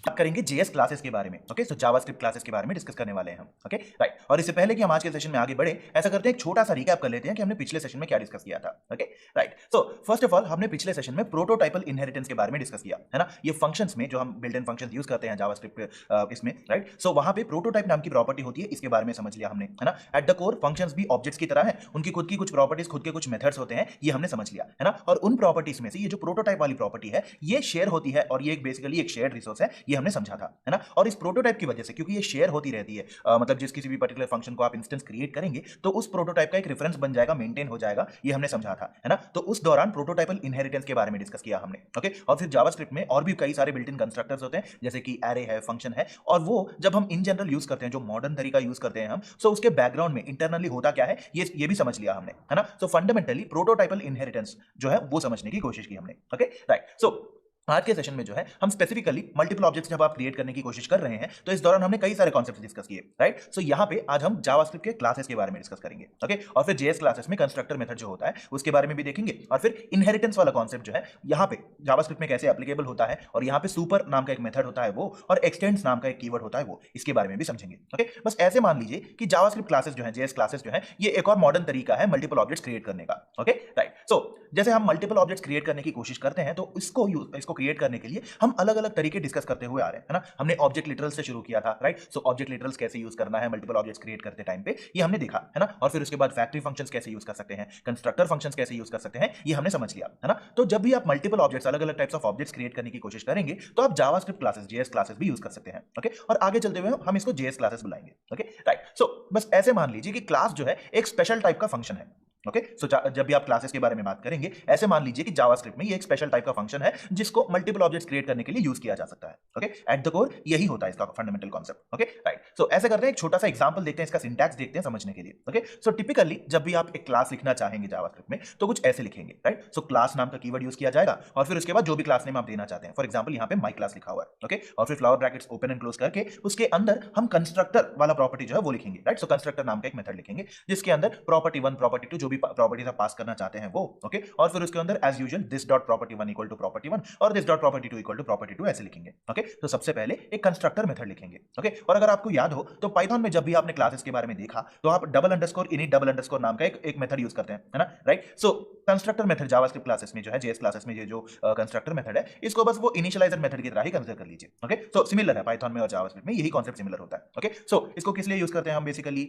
बात करेंगे JS classes के बारे में। ओके, सो जावास्क्रिप्ट क्लासेस के बारे में डिस्कस करने वाले हैं हम। ओके राइट, और इससे पहले कि हम आज के सेशन में आगे बढ़े, ऐसा करते हैं एक छोटा सा रिकैप कर लेते हैं कि हमने पिछले सेशन में क्या डिस्कस किया था। Okay right, so first of all हमने पिछले सेशन में प्रोटोटाइपल इनहेरिटेंस के बारे में डिस्कस किया है ना। ये फंक्शंस में जो हम बिल्ट इन फंक्शंस यूज करते हैं जावास्क्रिप्ट इसमें, राइट, सो वहां पे प्रोटोटाइप नाम की प्रॉपर्टी होती है, इसके बारे में समझ लिया हमने, है ना। एट द कोर फंक्शंस भी ऑब्जेक्ट्स की तरह है, उनकी खुद की कुछ प्रॉपर्टीज, खुद के कुछ मेथड्स होते हैं, ये हमने समझ लिया, है ना। और उन प्रॉपर्टीज में से ये जो प्रोटोटाइप वाली प्रॉपर्टी है, ये शेयर होती है और ये बेसिकली एक शेयर्ड रिसोर्स है, ये हमने समझा था, है ना। और इस प्रोटोटाइप की वजह से, क्योंकि ये शेयर होती रहती है, मतलब जिस किसी भी पर्टिकुलर फंक्शन को आप इंस्टेंस क्रिएट करेंगे तो उस प्रोटोटाइप का एक रेफरेंस बन जाएगा, मेंटेन हो जाएगा, ये हमने समझा था, है ना। तो उस दौरान प्रोटोटाइपल इनहेरिटेंस के बारे में डिस्कस किया हमने। ओके, और फिर जावास्क्रिप्ट में और भी कई सारे बिल्ट इन कंस्ट्रक्टर्स होते हैं, जैसे कि एरे है, फंक्शन है, और वो जब हम इन जनरल यूज करते हैं, जो मॉडर्न तरीका यूज करते हैं हम, सो उसके बैकग्राउंड में इंटरनली होता क्या है, ये भी समझ लिया हमने, है ना। सो फंडामेंटली प्रोटोटाइपल इनहेरिटेंस जो है वो समझने की कोशिश की हमने। ओके राइट, सो आज के सेशन में जो है हम स्पेसिफिकली मल्टीपल ऑब्जेक्ट्स जब आप क्रिएट करने की कोशिश कर रहे हैं, तो इस दौरान हमने कई सारे कॉन्सेप्ट्स डिस्कस किए, राइट। सो यहाँ पे आज हम जावास्क्रिप्ट के क्लासेस के बारे में डिस्कस करेंगे। ओके, और फिर जेएस क्लासेस में कंस्ट्रक्टर मेथड जो होता है उसके बारे में भी देखेंगे, और फिर इनहेरिटेंस वाला कॉन्सेप्ट जो है यहाँ पे जावास्क्रिप्ट में कैसे एप्लीकेबल होता है, और यहाँ पे सुपर नाम का एक मेथड होता है वो, और एक्सटेंड्स नाम का एक कीवर्ड होता है वो, इसके बारे में भी समझेंगे। ओके, बस ऐसे मान लीजिए कि जावास्क्रिप्ट क्लासेस जो है, जेएस क्लासेस जो है, ये एक और मॉडर्न तरीका है मल्टीपल ऑब्जेक्ट्स क्रिएट करने का। ओके राइट, सो जैसे हम मल्टीपल ऑब्जेक्ट्स क्रिएट करने की कोशिश करते हैं, तो इसको क्रिएट करने के लिए हम अलग अलग तरीके डिस्कस करते हुए आ रहे हैं, है ना। हमने ऑब्जेक्ट लिटरल से शुरू किया था, राइट। सो ऑब्जेक्ट लिटरल्स कैसे यूज करना है मल्टीपल ऑब्जेक्ट्स क्रिएट करते टाइम पे, ये हमने देखा, है ना। और फिर उसके बाद फैक्ट्री फंक्शंस कैसे यूज कर सकते हैं, कंस्ट्रक्टर फंक्शंस कैसे यूज कर सकते हैं, ये हमने समझ लिया, है ना। तो जब भी आप मल्टीपल ऑब्जेक्ट्स, अलग अलग टाइप्स ऑफ ऑब्जेक्ट्स क्रिएट करने की कोशिश करेंगे, तो आप जावास्क्रिप्ट क्लासेस, जेएस क्लासेस भी यूज कर सकते हैं। ओके, और आगे चलते हुए हम इसको जेएस क्लासेस बुलाएंगे। ओके राइट, सो बस ऐसे मान लीजिए कि क्लास जो है एक स्पेशल टाइप का फंक्शन है। ओके, सो जब भी आप क्लासेस के बारे में बात करेंगे, ऐसे मान लीजिए कि जावास्क्रिप्ट में ये एक स्पेशल टाइप का फंक्शन है जिसको मल्टीपल ऑब्जेक्ट्स क्रिएट करने के लिए यूज किया जा सकता है। ओके, एट द कोर यही होता है इसका फंडामेंटल कॉन्सेप्ट। ओके राइट, सो ऐसे करते हैं, एक छोटा सा एग्जांपल देखते हैं, इसका सिंटैक्स देखते हैं समझने के लिए। ओके, सो टिपिकली जब भी आप एक क्लास लिखना चाहेंगे जावास्क्रिप्ट में, तो कुछ ऐसे लिखेंगे, राइट। सो क्लास नाम का कीवर्ड यूज किया जाएगा, और फिर उसके बाद जो भी क्लास नेम आप देना चाहते हैं, फॉर एग्जांपल यहाँ पे माई क्लास लिखा हुआ है। ओके, और फिर flower brackets open and close करके उसके अंदर हम कंस्ट्रक्टर वाला प्रॉपर्टी जो है वो लिखेंगे, राइट। सो कंस्ट्रक्टर नाम का एक मेथड लिखेंगे जिसके अंदर प्रॉपर्टी 1, प्रॉपर्टी 2, जो भी प्रॉपर्टीज आप पास करना चाहते हैं वो। ओके, और फिर उसके अंदर as usual this dot property 1 equal to property 1 और this dot property 2 equal to property 2 ऐसे लिखेंगे। ओके, तो सबसे पहले एक कंस्ट्रक्टर मेथड लिखेंगे। ओके, और अगर आपको याद हो तो पाइथन में जब भी आपने क्लासेस के बारे में देखा, तो आप double underscore init double underscore नाम का एक मेथड यूज करते हैं, है ना, राइट। सो कंस्ट्रक्टर मेथड जावास्क्रिप्ट क्लासेस में जो है, जेएस क्लासेस में ये जो कंस्ट्रक्टर मेथड है, इसको बस वो इनिशियलाइजर मेथड की तरह ही कंसीडर कर लीजिए। ओके, सो सिमिलर है पाइथन में और जावास्क्रिप्ट में, यही कॉन्सेप्ट सिमिलर होता है। ओके, सो इसको किस लिए यूज करते हैं हम, बेसिकली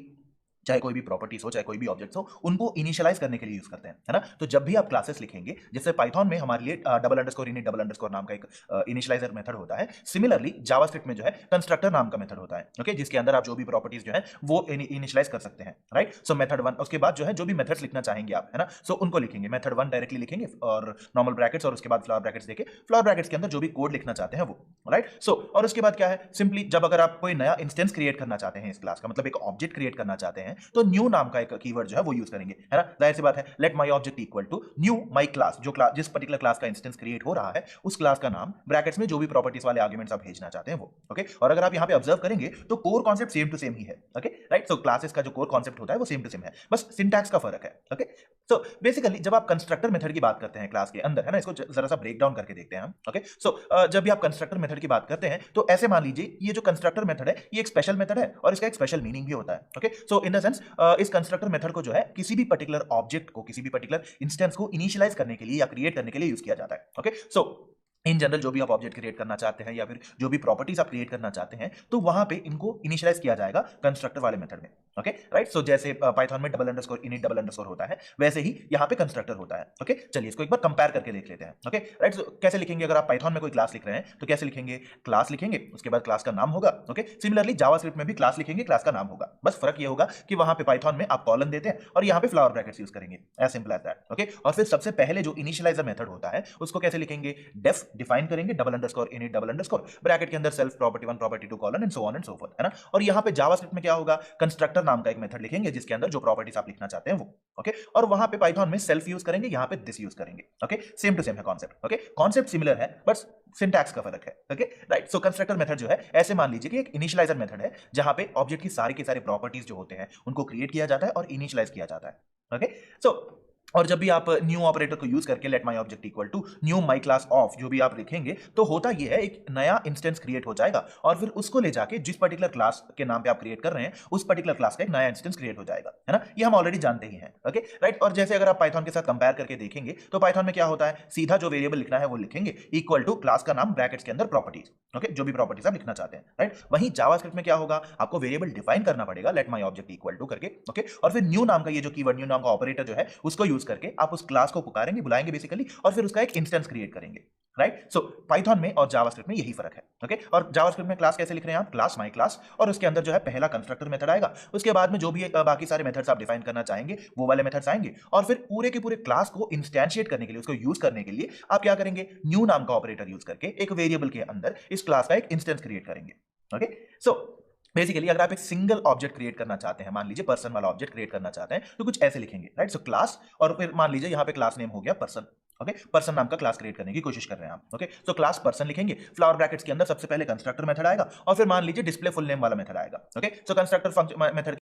चाहे कोई भी प्रॉपर्टीज हो, चाहे कोई भी ऑब्जेक्ट्स हो, उनको इनिशियलाइज करने के लिए यूज करते हैं, है ना। तो जब भी आप क्लासेस लिखेंगे, जैसे पाइथन में हमारे लिए double underscore init double underscore नाम का एक इनिशियलाइजर मेथड होता है, सिमिलरली जावास्क्रिप्ट में जो है कंस्ट्रक्टर नाम का मेथड होता है। ओके, जिसके अंदर आप जो भी प्रॉपर्टीज जो है वो इनिशियलाइज कर सकते हैं, राइट। सो मेथड 1, उसके बाद जो है जो भी मेथड्स लिखना चाहेंगे आप, है ना, सो उनको लिखेंगे, मेथड 1 डायरेक्टली लिखेंगे और नॉर्मल ब्रैकेट्स, और उसके बाद फ्लावर ब्रैकेट्स देके फ्लावर ब्रैकेट्स के अंदर जो भी कोड लिखना चाहते हैं वो, राइट। सो और उसके बाद क्या है, सिंपली जब अगर आप कोई नया इंस्टेंस क्रिएट करना चाहते हैं इस क्लास का, मतलब एक ऑब्जेक्ट क्रिएट करना चाहते हैं, तो न्यू नाम एक कीवर्ड जो है वो यूज करेंगे, है ना। जाहिर सी बात है, let my object equal to new my class, जो क्लास जिस पर्टिकुलर क्लास का इंस्टेंस क्रिएट हो रहा है, उस क्लास का नाम, ब्रैकेट्स में जो भी प्रॉपर्टीज वाले आर्गुमेंट्स आप भेजना चाहते हैं वो। ओके, और अगर आप यहां पे ऑब्जर्व करेंगे तो core concept same to same ही है। ओके राइट, सो क्लासेस का जो कोर कॉन्सेप्ट होता है वो सेम टू सेम है, बस सिंटैक्स का फर्क है। ओके, सो बेसिकली जब आप कंस्ट्रक्टर मेथड की बात करते हैं क्लास के अंदर, है ना, इसको जरा सा ब्रेक डाउन करके देखते हैं हम। ओके, सो जब भी आप कंस्ट्रक्टर मेथड की बात करते हैं, तो ऐसे मान लीजिए ये जो कंस्ट्रक्टर मेथड है ये एक स्पेशल मेथड है, और इसका एक स्पेशल मीनिंग भी होता है। Okay, so in the sense इस कंस्ट्रक्टर मेथड को जो है किसी भी पर्टिकुलर ऑब्जेक्ट को, किसी भी पर्टिकुलर इंस्टेंस को इनिशियलाइज करने के लिए या क्रिएट करने के लिए यूज किया जाता है। ओके, सो इन जनरल जो भी आप ऑब्जेक्ट क्रिएट करना चाहते हैं या फिर जो भी प्रॉपर्टीज आप क्रिएट करना चाहते हैं, तो वहां पे इनको इनिशियलाइज किया जाएगा कंस्ट्रक्टर वाले मेथड में। ओके राइट, सो जैसे पाइथन में double underscore init double underscore होता है, वैसे ही यहाँ पे कंस्ट्रक्टर होता है। ओके, चलिए इसको एक बार कंपेयर करके देख लेते हैं। ओके राइट, सो कैसे लिखेंगे, अगर आप पाइथन में कोई क्लास लिख रहे हैं तो कैसे लिखेंगे, क्लास लिखेंगे, उसके बाद क्लास का नाम होगा। ओके, सिमिलरली जावास्क्रिप्ट में भी क्लास लिखेंगे, क्लास का नाम होगा, बस फर्क ये होगा कि वहां पे पाइथन में आप कॉलन देते हैं और यहाँ पे फ्लावर ब्रैकेट्स यूज करेंगे, as simple as that. Okay, और फिर सबसे पहले जो इनिशियलाइजर मेथड होता है उसको कैसे लिखेंगे, डेफ डिफाइन करेंगे, double underscore init double underscore, bracket के अंदर self property 1 property 2 colon and so on and so fourth, है ना। और यहाँ पे जावास्क्रिप्ट में क्या होगा, कंस्ट्रक्टर नाम का एक मेथड लिखेंगे जिसके अंदर जो प्रॉपर्टीज आप लिखना चाहते हैं वो। ओके, और वहां पे पाइथन में सेल्फ यूज करेंगे, यहाँ पे दिस यूज करेंगे। ओके, सेम टू सेम है कॉन्सेप्ट। ओके, कॉन्सेप्ट सिमिलर है बट सिंटैक्स का फर्क है। ओके राइट, सो कंस्ट्रक्टर मेथड जो है, ऐसे मान लीजिए कि एक इनिशियलाइजर मेथड है जहां पे ऑब्जेक्ट की सारी के सारे प्रॉपर्टीज जो होते हैं उनको क्रिएट किया जाता है और इनिशियलाइज किया जाता है। ओके, सो और जब भी आप न्यू ऑपरेटर को यूज करके let my object equal to new my class of जो भी आप लिखेंगे तो होता ये है एक नया इंस्टेंस क्रिएट हो जाएगा और फिर उसको ले जाके जिस पर्टिकुलर क्लास के नाम पे आप क्रिएट कर रहे हैं उस पर्टिकुलर क्लास का एक नया इंस्टेंस क्रिएट हो जाएगा, है ना। ये हम ऑलरेडी जानते ही हैं, ओके राइट। और जैसे अगर आप पाइथन के साथ कंपेयर करके देखेंगे तो पाइथन में क्या होता है, सीधा जो वेरिएबल लिखना है वो लिखेंगे इक्वल टू क्लास का नाम ब्रैकेट्स के अंदर प्रॉपर्टीज, ओके जो भी प्रॉपर्टीज आप लिखना चाहते हैं, राइट। वहीं जावास्क्रिप्ट में क्या होगा, आपको वेरिएबल डिफाइन करना पड़ेगा let my object equal to करके, ओके और फिर न्यू नाम का ये जो कीवर्ड न्यू नाम का ऑपरेटर जो है उसको यूज करके आप उस क्लास को पुकारेंगे, बुलाएंगे बेसिकली, और फिर उसका एक इंस्टेंस क्रिएट करेंगे, राइट। सो पाइथन में और जावास्क्रिप्ट में यही फर्क है, ओके। और जावास्क्रिप्ट में क्लास कैसे लिख रहे हैं आप, क्लास माई क्लास, और उसके अंदर जो है पहला कंस्ट्रक्टर मेथड आएगा, उसके बाद में जो भी बाकी सारे मेथड्स आप डिफाइन करना चाहेंगे वो वाले मेथड्स आएंगे, और फिर पूरे के पूरे क्लास को इंस्टेंशिएट करने के लिए, उसको यूज करने के लिए आप क्या करेंगे, न्यू नाम का ऑपरेटर यूज करके एक वेरिएबल के अंदर इस क्लास का एक इंस्टेंस क्रिएट करेंगे, ओके। सो बेसिकली अगर आप एक सिंगल ऑब्जेक्ट क्रिएट करना चाहते हैं, मान लीजिए पर्सन वाला ऑब्जेक्ट क्रिएट करना चाहते हैं, तो कुछ ऐसे लिखेंगे, राइट। सो क्लास, और फिर मान लीजिए यहाँ पे क्लास नेम हो गया पर्सन, ओके पर्सन नाम का क्लास क्रिएट करने की कोशिश कर रहे हैं आप, ओके। सो क्लास पर्सन लिखेंगे, फ्लावर ब्रैकेट्स के अंदर सबसे पहले कंस्ट्रक्टर मेथड आएगा, और फिर मान लीजिए डिस्प्ले फुल नेम वाला मेथड आएगा, okay. So constructor function method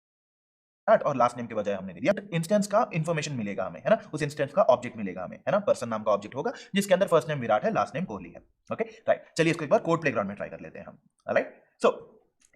और लास्ट नेम के बजाय हमने दे दिया इंस्टेंस का इंफॉर्मेशन मिलेगा हमें, है ना, उस इंस्टेंस का ऑब्जेक्ट मिलेगा हमें, है ना। पर्सन नाम का ऑब्जेक्ट होगा जिसके अंदर फर्स्ट नेम विराट है, लास्ट नेम कोहली है, ओके राइट। चलिए इसको एक बार कोड प्लेग्राउंड में ट्राई कर लेते हैं हम, राइट। सो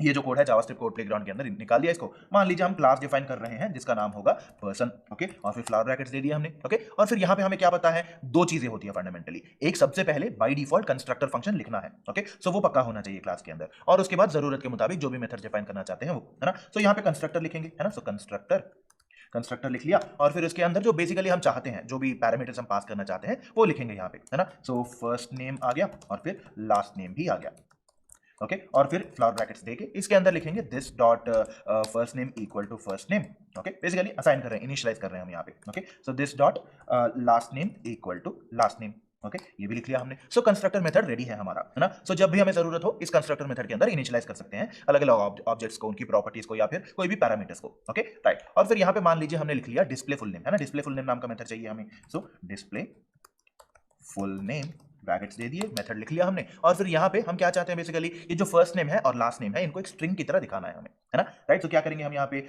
ये जो कोड है जावास्क्रिप्ट कोड प्लेग्राउंड के अंदर निकाल दिया इसको। मान लीजिए हम क्लास डिफाइन कर रहे हैं जिसका नाम होगा पर्सन, ओके और फिर फ्लावर ब्रैकेट्स दे दिए हमने, ओके। और फिर यहाँ पे हमें क्या पता है, दो चीजें होती है फंडामेंटली, एक सबसे पहले बाय डिफॉल्ट कंस्ट्रक्टर फंक्शन लिखना है, ओके सो वो पक्का होना चाहिए क्लास के अंदर, और उसके बाद जरूरत के मुताबिक जो भी मेथड डिफाइन करना चाहते हैं वो, है ना। सो यहाँ पे कंस्ट्रक्टर लिखेंगे, है ना। सो कंस्ट्रक्टर लिख लिया, और फिर उसके अंदर जो बेसिकली हम चाहते हैं, जो भी पैरामीटर्स हम पास करना चाहते हैं वो लिखेंगे यहाँ पे, है ना। सो फर्स्ट नेम आ गया और फिर लास्ट नेम भी आ गया, ओके और फिर फ्लावर ब्रैकेट्स देके इसके अंदर लिखेंगे this dot first name equal to first name, okay basically assign कर रहे हैं, इनिशियलाइज कर रहे हैं हम यहाँ पे, okay so this dot last name equal to last name, okay ये भी लिख लिया हमने। सो कंस्ट्रक्टर मेथड रेडी है हमारा, है ना। सो जब भी हमें जरूरत हो इस कंस्ट्रक्टर मेथड के अंदर इनिशियलाइज कर सकते हैं अलग अलग ऑब्जेक्ट्स को, उनकी प्रॉपर्टीज को, या फिर कोई भी पैरामीटर्स को, ओके राइट। और फिर यहाँ पे मान लीजिए हमने लिख लिया डिस्प्ले फुल नेम, है ना, डिस्प्ले फुल नेम नाम का मेथड चाहिए हमें। So display full name brackets दे दिए, मेथड लिख लिया हमने, और फिर यहाँ पे हम क्या चाहते हैं बेसिकली, ये जो फर्स्ट नेम है और लास्ट नेम है इनको एक स्ट्रिंग की तरह दिखाना है हमें, है ना राइट। तो क्या करेंगे हम यहाँ पे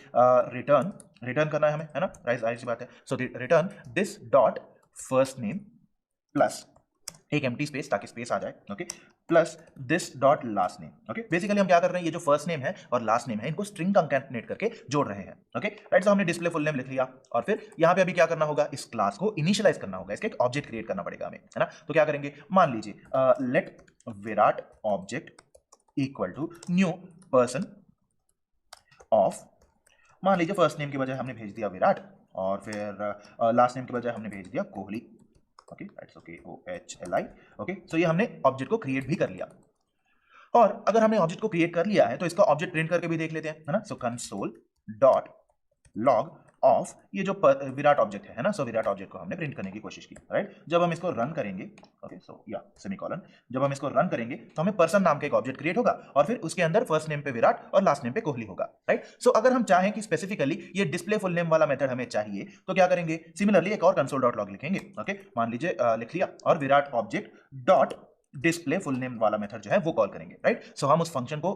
रिटर्न करना है हमें, है ना राइट, जाहिर सी बात है। So return this dot first name plus एक एम्प्टी स्पेस ताकि स्पेस आ जाए, okay plus this dot last name, okay basically हम क्या कर रहे हैं, ये जो फर्स्ट नेम है और लास्ट नेम है इनको स्ट्रिंग कंकैटनेट करके जोड़ रहे हैं, ओके राइट। सो हमने डिस्प्ले फुल नेम लिख लिया, और फिर यहाँ पे अभी क्या करना होगा, इस क्लास को इनिशियलाइज करना होगा, इसका एक ऑब्जेक्ट क्रिएट करना पड़ेगा हमें, है ना। तो क्या करेंगे, मान लीजिए let Virat object equal to new person of, मान लीजिए फर्स्ट नेम के बजाय हमने भेज दिया विराट, और फिर लास्ट नेम के बजाय हमने भेज दिया Kohli, okay that's okay OHLI, okay so ये हमने ऑब्जेक्ट को क्रिएट भी कर लिया। और अगर हमने ऑब्जेक्ट को क्रिएट कर लिया है तो इसका ऑब्जेक्ट प्रिंट करके भी देख लेते हैं, है ना। सो कंसोल डॉट लॉग ऑफ ये जो विराट ऑब्जेक्ट है ना, सो विराट ऑब्जेक्ट को हमने प्रिंट करने की कोशिश की, राइट। जब हम इसको रन करेंगे, ओके सो या सेमीकोलन, जब हम इसको रन करेंगे तो हमें पर्सन नाम का एक ऑब्जेक्ट क्रिएट होगा, और फिर उसके अंदर फर्स्ट नेम पे विराट और लास्ट नेम पे कोहली होगा, राइट। सो अगर हम चाहें कि स्पेसिफिकली ये डिस्प्ले फुल नेम वाला मेथड हमें चाहिए तो क्या करेंगे, सिमिलरली एक और कंसोल डॉट लॉग लिखेंगे, ओके मान लीजिए लिख लिया, और Virat object dot display full name वाला मेथड जो है वो कॉल करेंगे, राइट। सो हम उस फंक्शन को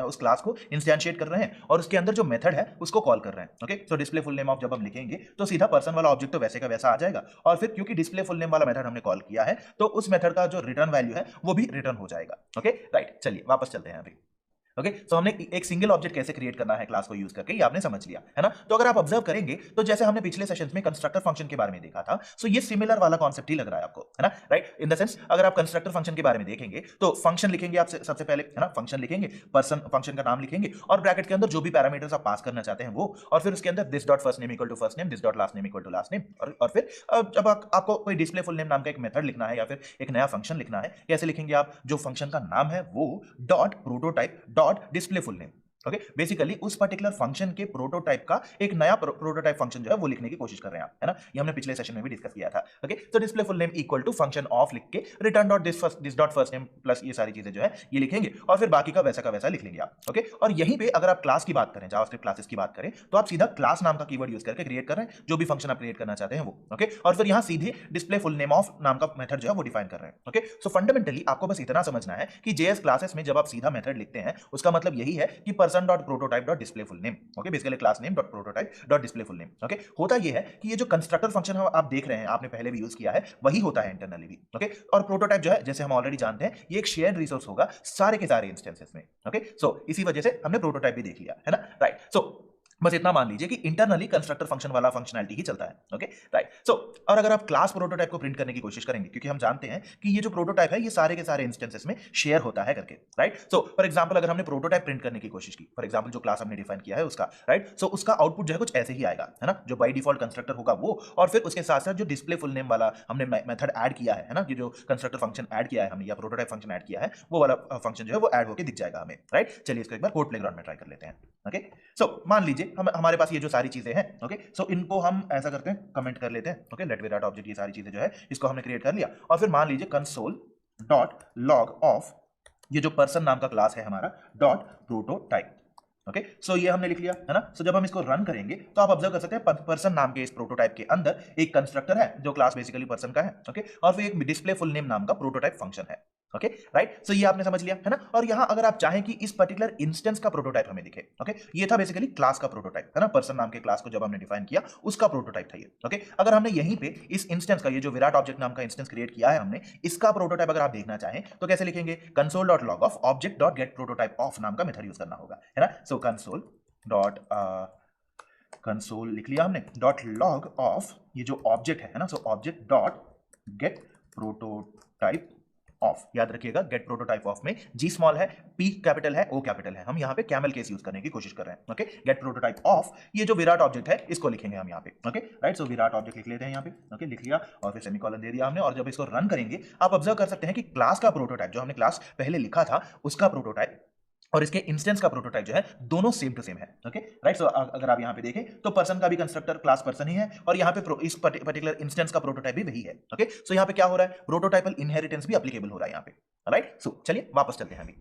उस क्लास को इंस्टेंशिएट कर रहे हैं और उसके अंदर जो मेथड है उसको कॉल कर रहे हैं, okay. So display full name of जब हम लिखेंगे तो सीधा पर्सन वाला ऑब्जेक्ट तो वैसे का वैसा आ जाएगा, और फिर क्योंकि डिस्प्ले फुल नेम वाला मेथड हमने कॉल किया है तो उस मेथड का जो रिटर्न वैल्यू है वो भी रिटर्न हो जाएगा, ओके राइट। चलिए वापस चलते हैं अभी, ओके सो हमने एक सिंगल ऑब्जेक्ट कैसे क्रिएट करना है क्लास को यूज करके, ये आपने समझ लिया, है ना। तो अगर आप ऑब्जर्व करेंगे तो जैसे हमने पिछले सेशंस में कंस्ट्रक्टर फंक्शन के बारे में देखा था, सो ये सिमिलर वाला कॉन्सेप्ट ही लग रहा है आपको, है ना राइट। इन द सेंस अगर आप कंस्ट्रक्टर फंक्शन के बारे में देखेंगे तो फंक्शन लिखेंगे आप सबसे पहले, है ना, फंक्शन लिखेंगे, पर्सन फंक्शन का नाम लिखेंगे, और ब्रैकेट के अंदर जो भी पैरामीटर्स आप पास करना चाहते हैं वो, और फिर उसके अंदर this dot first name equal to first name, this dot last name equal to last name, और फिर जब आपको कोई डिस्प्ले फुल नेम नाम का एक मेथड लिखना है या फिर एक नया फंक्शन लिखना है, कैसे लिखेंगे आप, जो फंक्शन का नाम है वो dot prototype dot display full name, okay basically उस पर्टिकुलर फंक्शन के प्रोटोटाइप का एक नया प्रोटोटाइप फंक्शन जो है वो लिखने की कोशिश कर रहे हैं आप, है ना। ये हमने पिछले सेशन में भी डिस्कस किया था, ओके। तो display full name equal to function of लिख के return dot this dot first name plus ये सारी चीजें जो है ये लिखेंगे, और फिर बाकी का वैसा लिख लेंगे आप, ओके। और यहीं पे अगर आप क्लास की बात करें, जावास्क्रिप्ट क्लासेस की बात करें, तो आप सीधा क्लास नाम का कीवर्ड यूज करके क्रिएट कर रहे हैं जो भी फंक्शन आप क्रिएट करना चाहते हैं वो, ओके। और फिर यहाँ सीधे डिस्प्ले फुल नेम ऑफ नाम का मेथड जो है वो डिफाइन कर रहे हैं, ओके। सो फंडामेंटली आपको बस इतना समझना है कि जेएस क्लासेस में जब आप सीधा मेथड लिखते हैं उसका मतलब यही है कि person dot prototype dot display full name. Okay, basically class name dot prototype dot display full name. Okay, होता ये है कि ये जो कंस्ट्रक्टर फंक्शन आप देख रहे हैं, आपने पहले भी यूज किया है, वही होता है इंटरनली भी। ओके, और प्रोटोटाइप जो है, जैसे हम ऑलरेडी जानते हैं, ये एक शेयर्ड रिसोर्स होगा सारे के सारे इंस्टेंसेस में। ओके, सो इसी वजह से हमने प्रोटोटाइप भी देख लिया है ना, राइट। सो बस इतना मान लीजिए कि इंटरनली कंस्ट्रक्टर फंक्शन वाला फंक्शनैलिटी ही चलता है। Okay, right. सो और अगर आप क्लास प्रोटोटाइप को प्रिंट करने की कोशिश करेंगे, क्योंकि हम जानते हैं कि ये जो प्रोटोटाइप है ये सारे के सारे इंस्टेंसेस में शेयर होता है करके, राइट। सो फॉर एग्जांपल अगर हमने प्रोटोटाइप प्रिंट करने की कोशिश की, फॉर एग्जांपल जो क्लास हमने डिफाइन किया है उसका, राइट, सो उसका आउटपुट जो है कुछ ऐसे ही आएगा, है ना, जो बाय डिफॉल्ट कंस्ट्रक्टर होगा वो, और फिर उसके साथ साथ जो डिस्प्ले फुल नेम वाला हमने मेथड ऐड किया है ना, कि जो कंस्ट्रक्टर फंक्शन ऐड किया है हमने या प्रोटोटाइप फंक्शन ऐड किया है, वो वाला फंक्शन जो है वो ऐड होकर दिख जाएगा हमें, राइट। चलिए इसको एक बार कोड प्लेग्राउंड में ट्राई कर लेते हैं। ओके, सो मान लीजिए हमारे पास ये जो सारी चीजें हैं, ओके, सो इनको हम ऐसा करते हैं, कमेंट कर लेते हैं। ओके, लेट विराट ऑब्जेक्ट, ये सारी चीजें जो है इसको हमने क्रिएट कर लिया, और फिर मान लीजिए कंसोल डॉट लॉग ऑफ ये जो पर्सन नाम का क्लास है हमारा डॉट प्रोटोटाइप। ओके, सो ये हमने लिख लिया है ना। सो जब हम इसको रन करेंगे तो आप ऑब्जर्व कर सकते हैं पर्सन नाम के इस प्रोटोटाइप के अंदर एक कंस्ट्रक्टर है जो क्लास बेसिकली पर्सन का है। ओके, और फिर एक डिस्प्ले फुल नेम नाम का प्रोटोटाइप फंक्शन है। Okay, right. सो ये आपने समझ लिया है ना। और यहां अगर आप चाहें कि इस पर्टिकुलर इंस्टेंस का प्रोटोटाइप हमें दिखे, ओके, ये था बेसिकली क्लास का प्रोटोटाइप, है ना, पर्सन नाम के क्लास को जब हमने डिफाइन किया उसका प्रोटोटाइप था ये। ओके, अगर हमने यहीं पे इस इंस्टेंस का, ये जो विराट ऑब्जेक्ट नाम का इंस्टेंस क्रिएट किया है हमने, इसका प्रोटोटाइप अगर आप देखना चाहें तो कैसे लिखेंगे, console dot log of object dot gate prototype of नाम का मेथड यूज करना होगा, है ना। सो कंसोल डॉट कंसोल लिख लिया हमने, डॉट लॉग ऑफ ये जो ऑब्जेक्ट है ना, so object dot gate prototype of. याद रखिएगा गेट प्रोटोटाइप ऑफ में जी स्मॉल है, पी कैपिटल है, ओ कैपिटल है, हम यहाँ पे कैमल केस यूज करने की कोशिश कर रहे हैं। ओके, गेट प्रोटोटाइप ऑफ ये जो विराट ऑब्जेक्ट है इसको लिखेंगे हम यहाँ पे। Okay, right. So Virat object लिख लेते हैं यहाँ पे। ओके, लिख लिया और फिर सेमीकोलन दे दिया हमने, और जब इसको रन करेंगे आप ऑब्जर्व कर सकते हैं कि क्लास का प्रोटोटाइप जो हमने क्लास पहले लिखा था उसका प्रोटोटाइप और इसके इंस्टेंस का प्रोटोटाइप जो है दोनों सेम टू सेम है। Okay, right. सो अगर आप यहाँ पे देखें तो पर्सन का भी कंस्ट्रक्टर क्लास पर्सन ही है, और यहाँ पे इस पर्टिकुलर इंस्टेंस का प्रोटोटाइप भी वही है। ओके, सो यहाँ पे क्या हो रहा है, प्रोटोटाइपल इनहेरिटेंस भी एप्लीकेबल हो रहा है यहाँ पे, राइट। सो चलिए वापस चलते हैं अभी।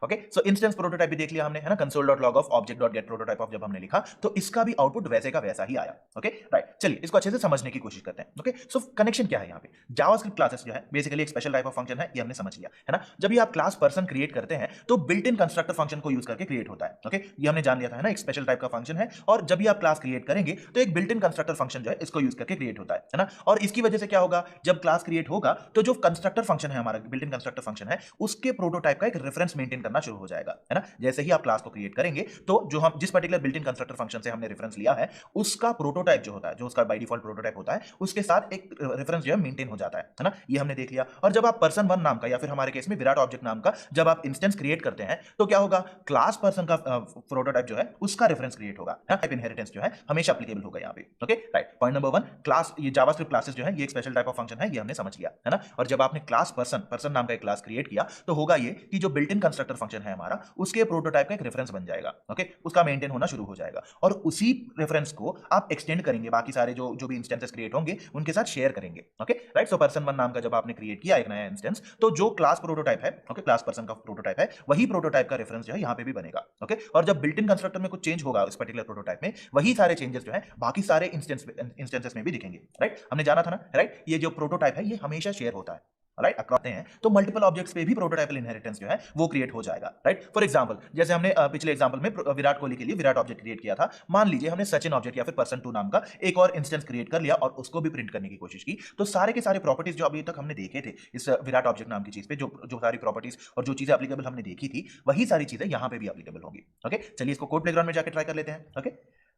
ओके, सो इंस्टेंस प्रोटोटाइप भी देख लिया हमने, है ना, console dot log of object dot gate prototype of जब हमने लिखा तो इसका भी आउटपुट वैसे का वैसा ही आया। Okay, right. चलिए इसको अच्छे से समझने की कोशिश करते हैं। ओके, सो कनेक्शन क्या है यहाँ पे, जावास्क्रिप्ट क्लासेस जो है बेसिकली एक स्पेशल टाइप ऑफ फंक्शन है, ये हमने समझ लिया है ना। जब भी आप क्लास पर्सन क्रिएट करते हैं तो बिल्ट इन कंस्ट्रक्टर फंक्शन को यूज करके क्रिएट होता है। ओके, ये हमने जान लिया था, है ना, एक स्पेशल टाइप का फंक्शन है, और जब भी आप क्लास क्रिएट करेंगे तो एक बिल्ट इन कंस्ट्रक्टर फंक्शन जो है इसको यूज करके क्रिएट होता है ना। और इसकी वजह से क्या होगा, जब क्लास क्रिएट होगा तो जो कंस्ट्रक्टर फंक्शन है हमारा, बिल्ट इन कंस्ट्रक्टर फंक्शन है, उसके प्रोटोटाइप का एक रेफरेंस मेंटेन करना शुरू हो जाएगा, है ना। जैसे ही आप क्लास को क्रिएट करेंगे तो जो हम जिस particular built in constructor function से हमने रेफरेंस लिया है उसका प्रोटोटाइप जो होता है, जो उसका बाय डिफॉल्ट प्रोटोटाइप होता है, उसके साथ एक रेफरेंस जो है मेंटेन हो जाता है ना। ये हमने देख लिया। और जब आप पर्सन वन नाम का या फिर हमारे केस में विराट ऑब्जेक्ट नाम का जब आप इंस्टेंस क्रिएट करते हैं तो क्या होगा, क्लास पर्सन का प्रोटोटाइप जो है उसका रेफरेंस क्रिएट होगा, टाइप इनहेरिटेंस जो है हमेशा एप्लीकेबल होगा यहाँ पे। Okay, right. Point number 1, class, ये जावास्क्रिप्ट क्लासेस जो है ये एक स्पेशल टाइप ऑफ फंक्शन है, ये हमने समझ लिया, है ना। और जब आपने क्लास पर्सन नाम का एक क्लास क्रिएट किया तो होगा ये कि जो बिल्ट इन कंस्ट्रक्टर फंक्शन है हमारा उसके प्रोटोटाइप का एक रेफरेंस बन जाएगा। ओके, उसका मेंटेन होना शुरू हो जाएगा, और उसी रेफरेंस को आप एक्सटेंड करेंगे, बाकी सारे जो भी इंस्टेंसेस क्रिएट होंगे उनके साथ शेयर करेंगे। Okay, right. So person one नाम का जब आपने क्रिएट किया एक नया इंस्टेंस, तो जो क्लास प्रोटोटाइप है, ओके, क्लास पर्सन का प्रोटोटाइप है, वही प्रोटोटाइप का रेफरेंस जो है यहाँ पे भी बनेगा। ओके, और जब बिल्ट इन कंस्ट्रक्टर में कुछ चेंज होगा इस पर्टिकुलर प्रोटोटाइप में, वही सारे चेंजेस जो है बाकी सारे इंस्टेंसेस में भी दिखेंगे, राइट। हमने जाना था ना, राइट, ये जो प्रोटोटाइप है ये हमेशा शेयर होता है, राइट, अक्रॉस हैं तो मल्टीपल ऑब्जेक्ट्स पे भी प्रोटोटाइपल इनहेरिटेंस जो है वो क्रिएट हो जाएगा, राइट। फॉर एग्जांपल जैसे हमने पिछले एग्जांपल में विराट कोहली के लिए विराट ऑब्जेक्ट क्रिएट किया था, मान लीजिए हमने सचिन ऑब्जेक्ट या फिर पर्सन 2 नाम का एक और इंस्टेंस क्रिएट कर लिया और उसको भी प्रिंट करने की कोशिश की, तो सारे के सारे प्रॉपर्टीज जो अभी तक हमने देखे थे इस विराट ऑब्जेक्ट नाम की चीज पे, जो जो सारी प्रॉपर्टीज और जो चीजें एप्लीकेबल हमने देखी थी वही सारी चीजें यहाँ पे भी एप्लीकेबल होंगी। ओके, चलिए इसको कोड प्लेग्राउंड में जाकर ट्राई कर लेते हैं। Okay,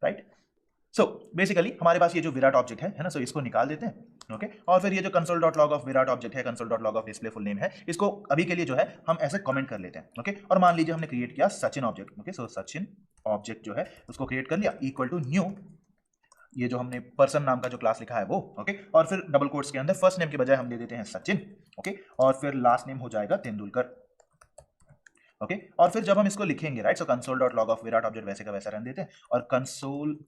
right. सो बेसिकली हमारे पास ये जो विराट ऑब्जेक्ट है ना, सो इसको निकाल देते हैं। ओके, और फिर ये जो console dot log of Virat object है, console dot log of display full name है, इसको अभी के लिए जो है हम ऐसे कमेंट कर लेते हैं। ओके, और मान लीजिए हमने क्रिएट किया सचिन ऑब्जेक्ट। ओके, सो सचिन ऑब्जेक्ट जो है उसको क्रिएट कर लिया, इक्वल टू न्यू ये जो हमने पर्सन नाम का जो क्लास लिखा है वो। ओके, और फिर डबल कोट्स के अंदर फर्स्ट नेम के बजाय हम दे देते हैं सचिन। ओके, और फिर लास्ट नेम हो जाएगा तेंदुलकर। ओके, और फिर जब हम इसको लिखेंगे, right, so console dot log of Virat object वैसे का वैसा रहने देते हैं, और कंसोल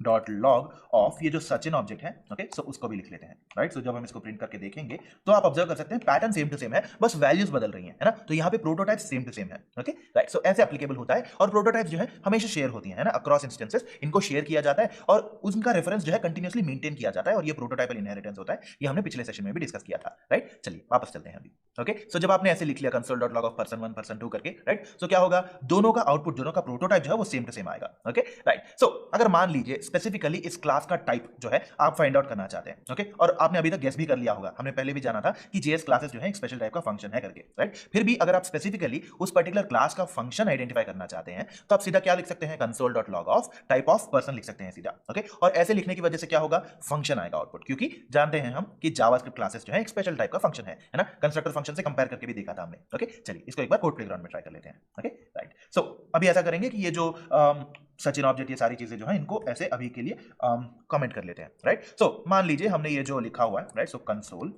डॉट लॉग ऑफ ये जो सचिन ऑब्जेक्ट है, ओके, सो उसको भी लिख लेते हैं, राइट। सो जब हम इसको प्रिंट करके देखेंगे तो आप ऑब्जर्व कर सकते हैं पैटर्न सेम टू सेम है, बस वैल्यूज बदल रही हैं, है ना। तो यहाँ पे प्रोटोटाइप सेम टू सेम है, ओके, राइट। सो ऐसे एप्लीकेबल होता है और प्रोटोटाइप जो है हमेशा शेयर होती है ना, अक्रॉस इंस्टेंसेस इनको शेयर किया जाता है और उनका रेफरेंस जो है कंटिन्यूअसली मेंटेन किया जाता है और ये प्रोटोटाइपल इनहेरिटेंस होता है। ये हमने पिछले सेशन में भी डिस्कस किया था, राइट। चलिए वापस चलते हैं अभी, ओके। सो जब आपने ऐसे लिख लिया console dot log of person 1 person 2 करके, राइट, सो क्या होगा, दोनों का आउटपुट, दोनों का प्रोटोटाइप जो है वो सेम टू सेम आएगा, ओके, राइट। सो अगर मान लीजिए स्पेसिफिकली इस क्लास का टाइप जो है आप फाइंड आउट करना चाहते हैं, ओके, और आपने अभी तक गेस भी कर लिया होगा, हमने पहले भी जाना था कि जेएस क्लासेस जो है एक स्पेशल टाइप का फंक्शन है करके, राइट। फिर भी अगर आप स्पेसिफिकली उस पर्टिकुलर क्लास का फंक्शन आइडेंटिफाई करना चाहते हैं तो आप सीधा क्या लिख सकते हैं, console dot log of type of person लिख सकते हैं सीधा, ओके। और ऐसे लिखने की वजह से क्या होगा, फंक्शन आएगा आउटपुट, क्योंकि जानते हैं हम कि जावास्क्रिप्ट क्लासेस जो है एक स्पेशल टाइप का फंक्शन है ना, कंस्ट्रक्टर फंक्शन से कंपेयर करके भी देखा था हमने, ओके। चलिए इसको एक बार कोड प्लेग्राउंड में ट्राई कर लेते हैं, ओके, राइट। सो अभी ऐसा करेंगे कि ये जो सचिन ऑब्जेक्ट, ये सारी चीजें जो है इनको ऐसे अभी के लिए कमेंट कर लेते हैं, राइट। सो मान लीजिए हमने ये जो लिखा हुआ है, right, so console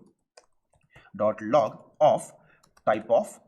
dot log of type of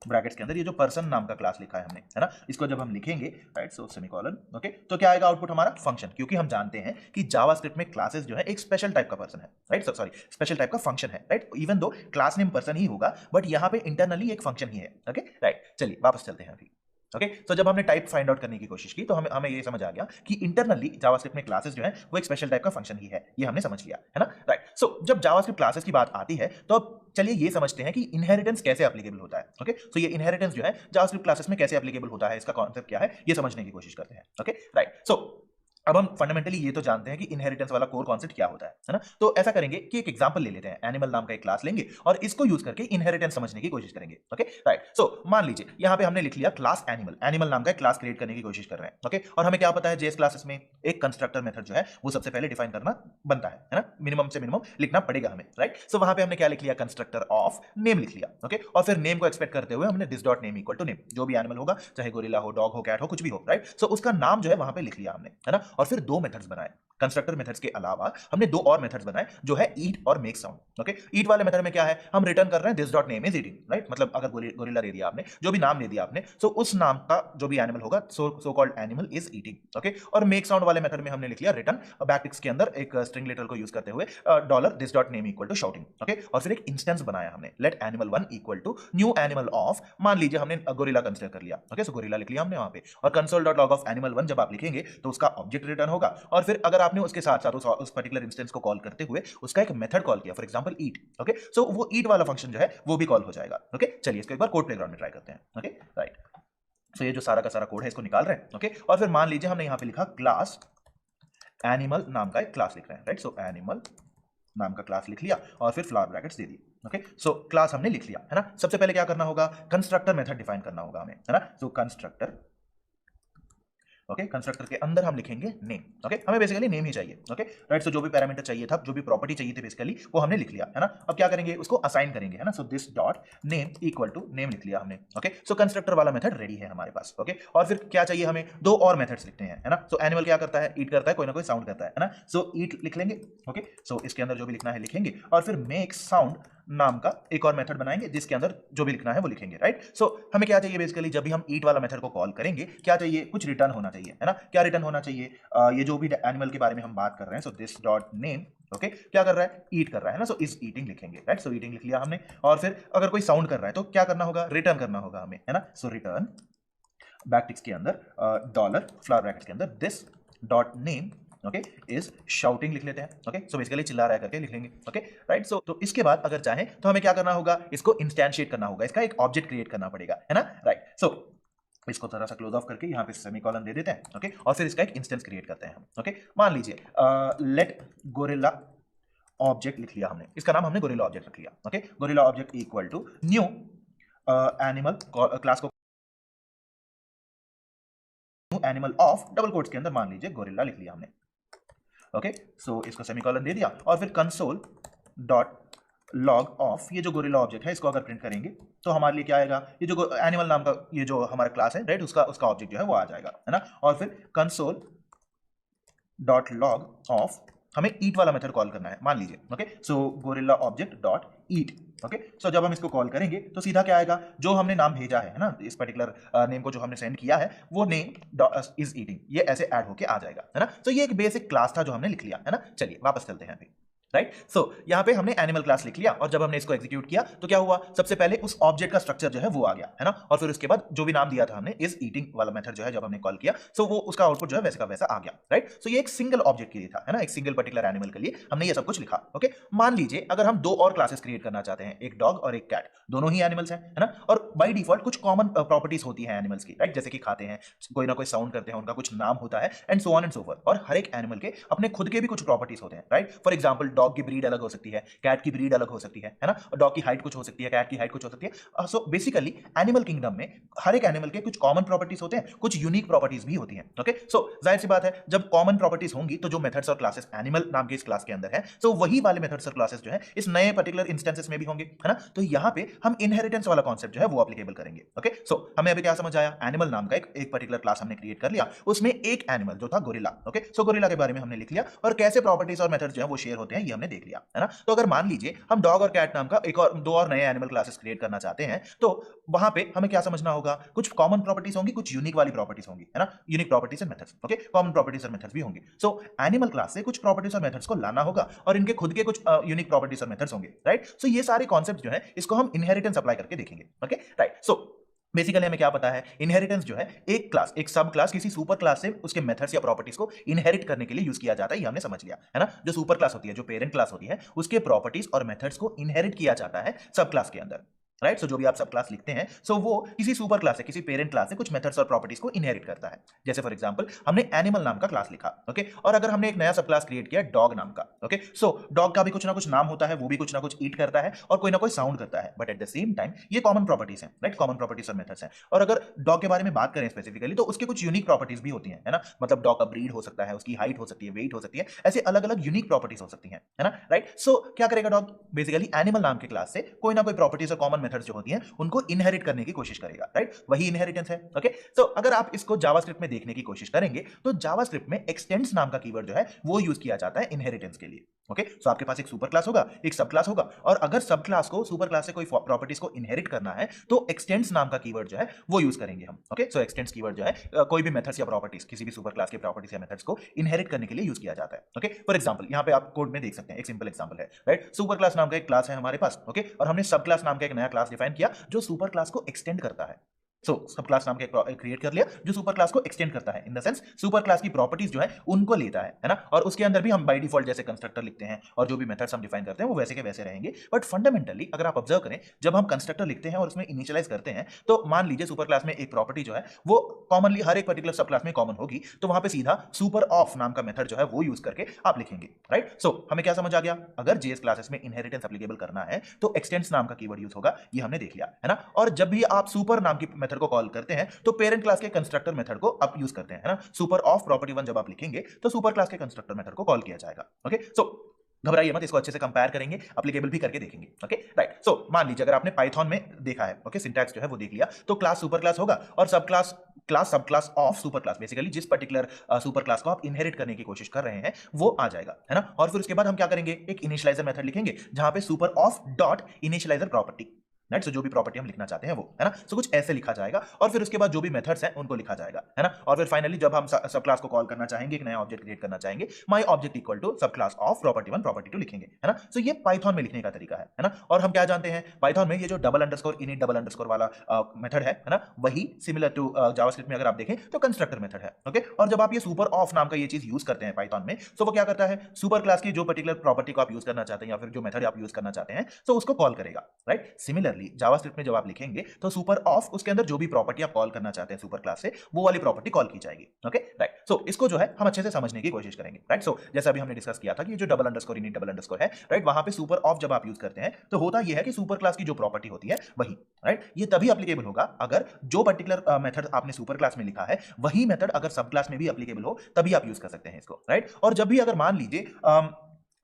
brackets के अंदर ये जो पर्सन नाम का क्लास लिखा है हमने, है ना, इसको जब हम लिखेंगे, राइट, सो सेमीकोलन, ओके, तो क्या आएगा आउटपुट हमारा, फंक्शन, क्योंकि हम जानते हैं कि जावास्क्रिप्ट में क्लासेस जो है एक स्पेशल टाइप का पर्सन है, राइट, सॉरी स्पेशल टाइप का फंक्शन है, right. Even though class name person ही होगा बट यहाँ पे इंटरनली एक फंक्शन ही है, ओके, राइट। चलिए वापस चलते हैं अभी, ओके। तो जब हमने टाइप फाइंड आउट करने की कोशिश की तो हमें हमें ये समझ आ गया कि इंटरनली जावास्क्रिप्ट में क्लासेस जो है वो एक स्पेशल टाइप का फंक्शन ही है, ये हमने समझ लिया, है ना, राइट। सो जब जावास्क्रिप्ट क्लासेस की बात आती है तो अब चलिए ये समझते हैं कि इनहेरिटेंस कैसे एप्लीकेबल होता है, ओके। सो ये इनहेरिटेंस जो है जावास्क्रिप्ट क्लासेस में कैसे एप्लीकेबल होता है, इसका कॉन्सेप्ट क्या है, ये समझने की कोशिश करते हैं, ओके, राइट। सो अब हम फंडामेंटली ये तो जानते हैं कि इनहेरिटेंस वाला कोर कॉन्सेप्ट क्या होता है ना। तो ऐसा करेंगे कि एक एग्जांपल ले लेते हैं, एनिमल नाम का एक क्लास लेंगे और इसको यूज करके इनहेरिटेंस समझने की कोशिश करेंगे, ओके, राइट। सो मान लीजिए यहाँ पे हमने लिख लिया क्लास एनिमल, एनिमल नाम का एक क्लास क्रिएट करने की कोशिश कर रहे हैं, ओके। और हमें क्या पता है, जेएस क्लासेस में एक कंस्ट्रक्टर मेथड जो है वो सबसे पहले डिफाइन करना बनता है ना, मिनिमम से मिनिमम लिखना पड़ेगा हमें, राइट। सो वहां पे हमने क्या लिख लिया, कंस्ट्रक्टर ऑफ नेम लिख लिया, ओके। और फिर नेम को एक्सपेक्ट करते हुए हमने this dot name equal to name, जो भी एनिमल होगा, चाहे गोरिल्ला हो, डॉग हो, कैट हो, कुछ भी हो, राइट। सो उसका नाम जो है वहां पे लिख लिया हमने, है ना। और फिर दो मेथड्स बनाए, कंस्ट्रक्टर मेथड्स के अलावा हमने दो और मेथड्स बनाए जो है ईट और मेक साउंड, ओके। ईट वाले मेथड में क्या है, हम रिटर्न कर रहे हैं this dot name is eating, right. मतलब अगर गोरिल्ला दे दिया आपने, जो भी नाम दे दिया आपने, सो उस नाम का जो भी एनिमल होगा, so called animal is eating, okay. और मेक साउंड वाले मेथड में हमने लिख लिया रिटर्न बैकटिक्स के अंदर एक स्ट्रिंग लेटर को यूज करते हुए dollar this dot name equal to shouting, okay. और फिर एक इंस्टेंस बनाया हमने, let animal 1 equal to new animal of, मान लीजिए हमने गोरिल्ला कंसीडर कर लिया, ओके। सो गोरिल्ला लिख लिया हमने वहां पे, और console dot log of animal 1 जब आप लिखेंगे तो उसका ऑब्जेक्ट रिटर्न होगा। और फिर अगर आपने उसके साथ साथ उस पर्टिकुलर इंस्टेंस को कॉल करते हुए उसका एक मेथड कॉल किया, फॉर एग्जांपल ईट, ओके। सो वो ईट वाला फंक्शन जो है वो भी कॉल हो जाएगा, ओके। चलिए इसको एक बार कोड प्लेग्राउंड में ट्राई करते हैं, ओके, राइट। सो ये जो सारा का सारा कोड है इसको निकाल रहे हैं, ओके। और फिर मान लीजिए हमने यहां पे लिखा क्लास एनिमल नाम का एक क्लास लिख रहे हैं, राइट। सो एनिमल नाम का क्लास लिख लिया और फिर फ्लावर ब्रैकेट्स दे दिए, ओके। सो क्लास हमने लिख लिया, है ना। सबसे पहले क्या करना होगा, कंस्ट्रक्टर मेथड डिफाइन करना होगा हमें, है ना। सो कंस्ट्रक्टर, ओके, कंस्ट्रक्टर के अंदर हम लिखेंगे नेम, ओके। हमें बेसिकली नेम ही चाहिए, ओके, राइट। सो जो भी पैरामीटर चाहिए था, जो भी प्रॉपर्टी चाहिए थी बेसिकली, वो हमने लिख लिया, है ना। अब क्या करेंगे, उसको असाइन करेंगे, है ना। So this dot name equal to name लिख लिया हमने, ओके। सो कंस्ट्रक्टर वाला मेथड रेडी है हमारे पास, ओके। और फिर क्या चाहिए हमें, दो और मेथड्स लिखते हैं, है ना। सो एनिमल क्या करता है, ईट करता है, कोई ना कोई साउंड करता है ना। सो ईट लिख लेंगे, ओके। सो इसके अंदर जो भी लिखना है लिखेंगे और फिर मेक साउंड नाम का एक और मेथड बनाएंगे जिसके अंदर जो भी लिखना है वो लिखेंगे, राइट। सो हमें क्या चाहिए बेसिकली, जब भी हम ईट वाला मेथड को कॉल करेंगे क्या चाहिए, कुछ रिटर्न होना चाहिए, है ना। क्या रिटर्न होना चाहिए, ये जो भी एनिमल के बारे में हम बात कर रहे हैं, सो दिस डॉट नेम, ओके, क्या कर रहा है, ईट कर रहा है ना। सो इज ईटिंग लिखेंगे, राइट। सो ईटिंग लिख लिया हमने। और फिर अगर कोई साउंड कर रहा है तो क्या करना होगा, रिटर्न करना होगा हमें, है ना। सो रिटर्न बैकटिक्स के अंदर डॉलर फ्लावर ब्रैकेट्स के अंदर this dot name, okay, is shouting लिख लेते हैं, ओके। सो बेसिकली चिल्ला रहा है करके लिख लेंगे, ओके, राइट। सो तो इसके बाद अगर चाहें तो हमें क्या करना होगा, इसको इंस्टेंशिएट करना होगा, इसका एक ऑब्जेक्ट क्रिएट करना पड़ेगा, है ना, राइट। सो इसको थोड़ा सा क्लोज ऑफ करके यहाँ पे सेमीकोलन दे देते हैं, ओके। और फिर इसका एक इंस्टेंस क्रिएट करते हैं हम, ओके। मान लीजिए लेट गोरिल्ला ऑब्जेक्ट लिख लिया हमने, इसका नाम हमने गोरिल्ला ऑब्जेक्ट रख लिया, okay. Gorilla object equal to new animal, class को एनिमल ऑफ डबल कोट्स के अंदर मान लीजिए गोरिल्ला लिख लिया हमने, ओके। सो इसको सेमीकोलन दे दिया और फिर कंसोल डॉट लॉग ऑफ ये जो गोरिल्ला ऑब्जेक्ट है इसको अगर प्रिंट करेंगे तो हमारे लिए क्या आएगा, ये जो एनिमल नाम का ये जो हमारा क्लास है, राइट, उसका ऑब्जेक्ट जो है वो आ जाएगा, है ना। और फिर कंसोल डॉट लॉग ऑफ हमें ईट वाला मेथड कॉल करना है मान लीजिए, ओके। सो gorilla object dot eat, okay. सो जब हम इसको कॉल करेंगे तो सीधा क्या आएगा, जो हमने नाम भेजा है ना, इस पर्टिकुलर नेम को जो हमने सेंड किया है वो नेम इज ईटिंग, ये ऐसे ऐड होके आ जाएगा, है ना। तो ये एक बेसिक क्लास था जो हमने लिख लिया, है ना। चलिए वापस चलते हैं अभी, राइट। सो यहाँ पे हमने एनिमल क्लास लिख लिया और जब हमने इसको एग्जीक्यूट किया तो क्या हुआ, सबसे पहले उस ऑब्जेक्ट का स्ट्रक्चर जो है वो आ गया, है ना। और फिर उसके बाद जो भी नाम दिया था हमने इज ईटिंग वाला मेथड जो है जब हमने कॉल किया, सो वो उसका आउटपुट जो है वैसे का वैसा आ गया, राइट। सो ये एक सिंगल ऑब्जेक्ट के लिए था, है ना, एक सिंगल पर्टिकुलर एनिमल के लिए हमने ये सब कुछ लिखा। ओके, मान लीजिए अगर हम दो और क्लासेस क्रिएट करना चाहते हैं, एक डॉग और एक कैट, दोनों ही एनिमल्स हैं, है ना। और बाय डिफॉल्ट कुछ कॉमन प्रॉपर्टीज होती हैं एनिमल्स की, राइट, जैसे कि खाते हैं, कोई ना कोई साउंड करते हैं, उनका कुछ नाम होता है, and so on and so forth. और हर एक एनिमल के अपने खुद के भी कुछ प्रॉपर्टीज होते हैं, राइट। फॉर एग्जांपल डॉग की ब्रीड अलग हो सकती है, कैट की ब्रीड अलग हो सकती है ना, डॉग की हाइट कुछ हो सकती है, कैट की हाइट कुछ हो सकती है। सो बेसिकली एनिमल किंगडम में हर एक एनिमल के कुछ कॉमन प्रॉपर्टीज होते हैं, कुछ यूनिक प्रॉपर्टीज भी होती हैं। ओके, सो जाहिर सी बात है जब कॉमन प्रॉपर्टीज होंगी तो जो मेथड्स और क्लासेस एनिमल नाम के इस क्लास के अंदर है, सो वही वाले मेथड्स और क्लासेस जो है इस नए पर्टिकुलर इंस्टेंसेस में भी होंगे, है ना। तो यहां पे हम इनहेरिटेंस वाला कॉन्सेप्ट जो है वो एप्लीकेबल करेंगे। ओके, सो हमें अभी क्या समझ आया, एनिमल नाम का एक पर्टिकुलर क्लास हमने क्रिएट कर लिया, उसमें एक एनिमल जो था गोरिल्ला। ओके, सो गोरिल्ला के बारे में हमने लिख लिया और कैसे प्रॉपर्टीज और मेथड्स जो है वो शेयर होते हैं ये हमने देख लिया, है ना। तो अगर मान लीजिए हम डॉग और कैट नाम का एक और दो और नए एनिमल क्लासेस क्रिएट करना चाहते हैं, तो वहां पे हमें क्या समझना होगा, कुछ कॉमन प्रॉपर्टीज होंगी, कुछ यूनिक वाली प्रॉपर्टीज होंगी, है ना, unique properties and methods. Okay, common properties और मेथड्स भी होंगे। सो एनिमल क्लास से कुछ प्रॉपर्टीज और मेथड्स को लाना होगा और इनके खुद के कुछ यूनिक प्रॉपर्टीज और मेथड्स होंगे, राइट। सो ये सारे कॉन्सेप्ट जो है इसको हम इनहेरिटेंस अप्लाई करके देखेंगे। Okay, right. सो बेसिकली हमें क्या पता है, इनहेरिटेंस जो है एक क्लास, एक सब क्लास किसी सुपर क्लास से उसके मेथड्स या प्रॉपर्टीज को इनहेरिट करने के लिए यूज किया जाता है, ये हमने समझ लिया, है ना। जो सुपर क्लास होती है, जो पेरेंट क्लास होती है, उसके प्रॉपर्टीज और मेथड्स को इनहेरिट किया जाता है सब क्लास के अंदर, राइट। सो जो भी आप सब क्लास लिखते हैं, सो वो किसी सुपर क्लास से, किसी पेरेंट क्लास से कुछ मेथड्स और प्रॉपर्टीज को इनहेरिट करता है। जैसे फॉर एग्जांपल हमने एनिमल नाम का क्लास लिखा, ओके, और अगर हमने एक नया सब क्लास क्रिएट किया डॉग नाम का, ओके, सो डॉग का भी कुछ ना कुछ नाम होता है, वो भी कुछ ना कुछ ईट करता है और कोई ना कोई साउंड करता है, but at the same time ये कॉमन प्रॉपर्टीज हैं, राइट, कॉमन प्रॉपर्टीज और मेथड्स हैं। और अगर डॉग के बारे में बात करें स्पेसिफिकली तो उसके कुछ यूनिक प्रॉपर्टीज भी होती हैं, है ना, मतलब डॉग का ब्रीड हो सकता है, उसकी हाइट हो सकती है, वेट हो सकती है, ऐसे अलग अलग यूनिक प्रॉपर्टीज हो सकती हैं, है ना, राइट। सो क्या करेगा डॉग, बेसिकली एनिमल नाम के क्लास से कोई ना कोई प्रॉपर्टीज और कॉमन मेथड्स जो होती हैं उनको इनहेरिट करने की कोशिश करेगा, राइट, वही इनहेरिटेंस है। ओके, सो अगर आप इसको जावास्क्रिप्ट में देखने की कोशिश करेंगे तो जावास्क्रिप्ट में एक्सटेंड्स नाम का कीवर्ड जो है वो यूज किया जाता है इनहेरिटेंस के लिए। ओके, सो आपके पास एक सुपर क्लास होगा, एक सब क्लास होगा, और अगर सब क्लास को सुपर क्लास से कोई प्रॉपर्टीज को इनहेरिट करना है तो एक्सटेंड्स नाम का कीवर्ड जो है वो यूज करेंगे हम। ओके, सो एक्सटेंड्स कीवर्ड जो है कोई भी मेथड्स या प्रॉपर्टीज, किसी भी सुपर क्लास के प्रॉपर्टीज या मेथड्स को इनहेरिट करने के लिए यूज किया जाता है। ओके, फॉर एग्जांपल यहाँ पे आप कोड में देख सकते हैं, एक सिंपल एग्जांपल है, राइट। सुपर क्लास नाम का एक क्लास है हमारे पास, ओके, और हमने सब क्लास नाम का एक नया क्लास डिफाइन किया जो सुपर क्लास को एक्सटेंड करता है। सो सब क्लास नाम का एक क्रिएट कर लिया जो सुपर क्लास को एक्सटेंड करता है, इन द सेंस सुपर क्लास की प्रॉपर्टीज जो है उनको लेता है ना, और उसके अंदर भी हम बाय डिफॉल्ट जैसे कंस्ट्रक्टर लिखते हैं और जो भी मेथड्स हम डिफाइन करते हैं वो वैसे के वैसे रहेंगे। बट फंडामेंटली अगर आप ऑब्जर्व करें, जब हम कंस्ट्रक्टर लिखते हैं और उसमें इनिशियलाइज करते हैं तो मान लीजिए सुपर क्लास में एक प्रॉपर्टी जो है वो कॉमनली हर एक पर्टिकुलर सब क्लास में कॉमन होगी, तो वहां पे सीधा सुपर ऑफ नाम का मेथड जो है वो यूज करके आप लिखेंगे, राइट। सो हमें क्या समझ आ गया, अगर जेएस क्लासेस में इनहेरिटेंस एप्लीकेबल करना है तो एक्सटेंड्स नाम का कीवर्ड यूज होगा, ये हमने देख लिया, है ना। और जब भी आप सुपर नाम की मेथड को कॉल करते हैं तो पेरेंट क्लास के कंस्ट्रक्टर मेथड को आप यूज करते हैं, है ना। सुपर ऑफ प्रॉपर्टी वन जब आप लिखेंगे तो सुपर क्लास के कंस्ट्रक्टर मेथड को कॉल किया जाएगा। ओके, सो घबराइए मत, इसको अच्छे से कंपेयर करेंगे, एप्लीकेबल भी करके देखेंगे। Okay, right. सो मान लीजिए अगर आपने पाइथन में देखा है, ओके, सिंटैक्स जो है वो देख लिया, तो क्लास सुपर क्लास होगा और सब क्लास सब class of super class, basically जिस पर्टिकुलर सुपर क्लास को आप इनहेरिट करने की कोशिश कर रहे हैं वो आ जाएगा, है ना। और फिर उसके बाद हम क्या करेंगे, एक इनिशियलाइजर मेथड लिखेंगे जहां पे super of dot initialiser property, right. So जो भी प्रॉपर्टी हम लिखना चाहते हैं वो, है ना, सो कुछ ऐसे लिखा जाएगा और फिर उसके बाद जो भी मेथड्स हैं उनको लिखा जाएगा, है ना। और फिर फाइनली जब हम सब क्लास को कॉल करना चाहेंगे, एक नया ऑब्जेक्ट क्रिएट करना चाहेंगे, my object equal to subclass of property one property two लिखेंगे, है ना। सो ये पाइथन में लिखने का तरीका है ना। और हम क्या जानते हैं, पाइथन में ये जो double underscore init double underscore वाला मेथड है ना, वही सिमिलर टू जावास्क्रिप्ट में अगर आप देखें तो कंस्ट्रक्टर मेथड है। ओके, और जब आप ये सुपर ऑफ नाम का ये चीज यूज करते हैं पाइथन में, सो वो क्या करता है, सुपर क्लास की जो पर्टिकुलर प्रॉपर्टी को आप यूज करना चाहते हैं या फिर जो मेथड आप यूज करना चाहते हैं, सो उसको कॉल करेगा, राइट। सिमिलरली जावास्क्रिप्ट में जब आप लिखेंगे तो सुपर ऑफ उसके अंदर जो भी प्रॉपर्टी आप कॉल करना चाहते हैं सुपर क्लास से, वो वाली प्रॉपर्टी कॉल की जाएगी। Okay, right. सो इसको जो है हम अच्छे से समझने की कोशिश करेंगे, राइट। सो जैसा अभी हमने डिस्कस किया था कि ये जो double underscore init double underscore है, राइट, वहां पे सुपर ऑफ जब आप यूज करते हैं तो होता यह है कि सुपर क्लास की जो प्रॉपर्टी होती है वही, राइट, ये तभी एप्लीकेबल होगा अगर जो पर्टिकुलर मेथड आपने सुपर क्लास में लिखा है वही मेथड अगर सब क्लास में भी एप्लीकेबल हो, तभी आप यूज कर सकते हैं इसको, राइट। और जब भी अगर मान लीजिए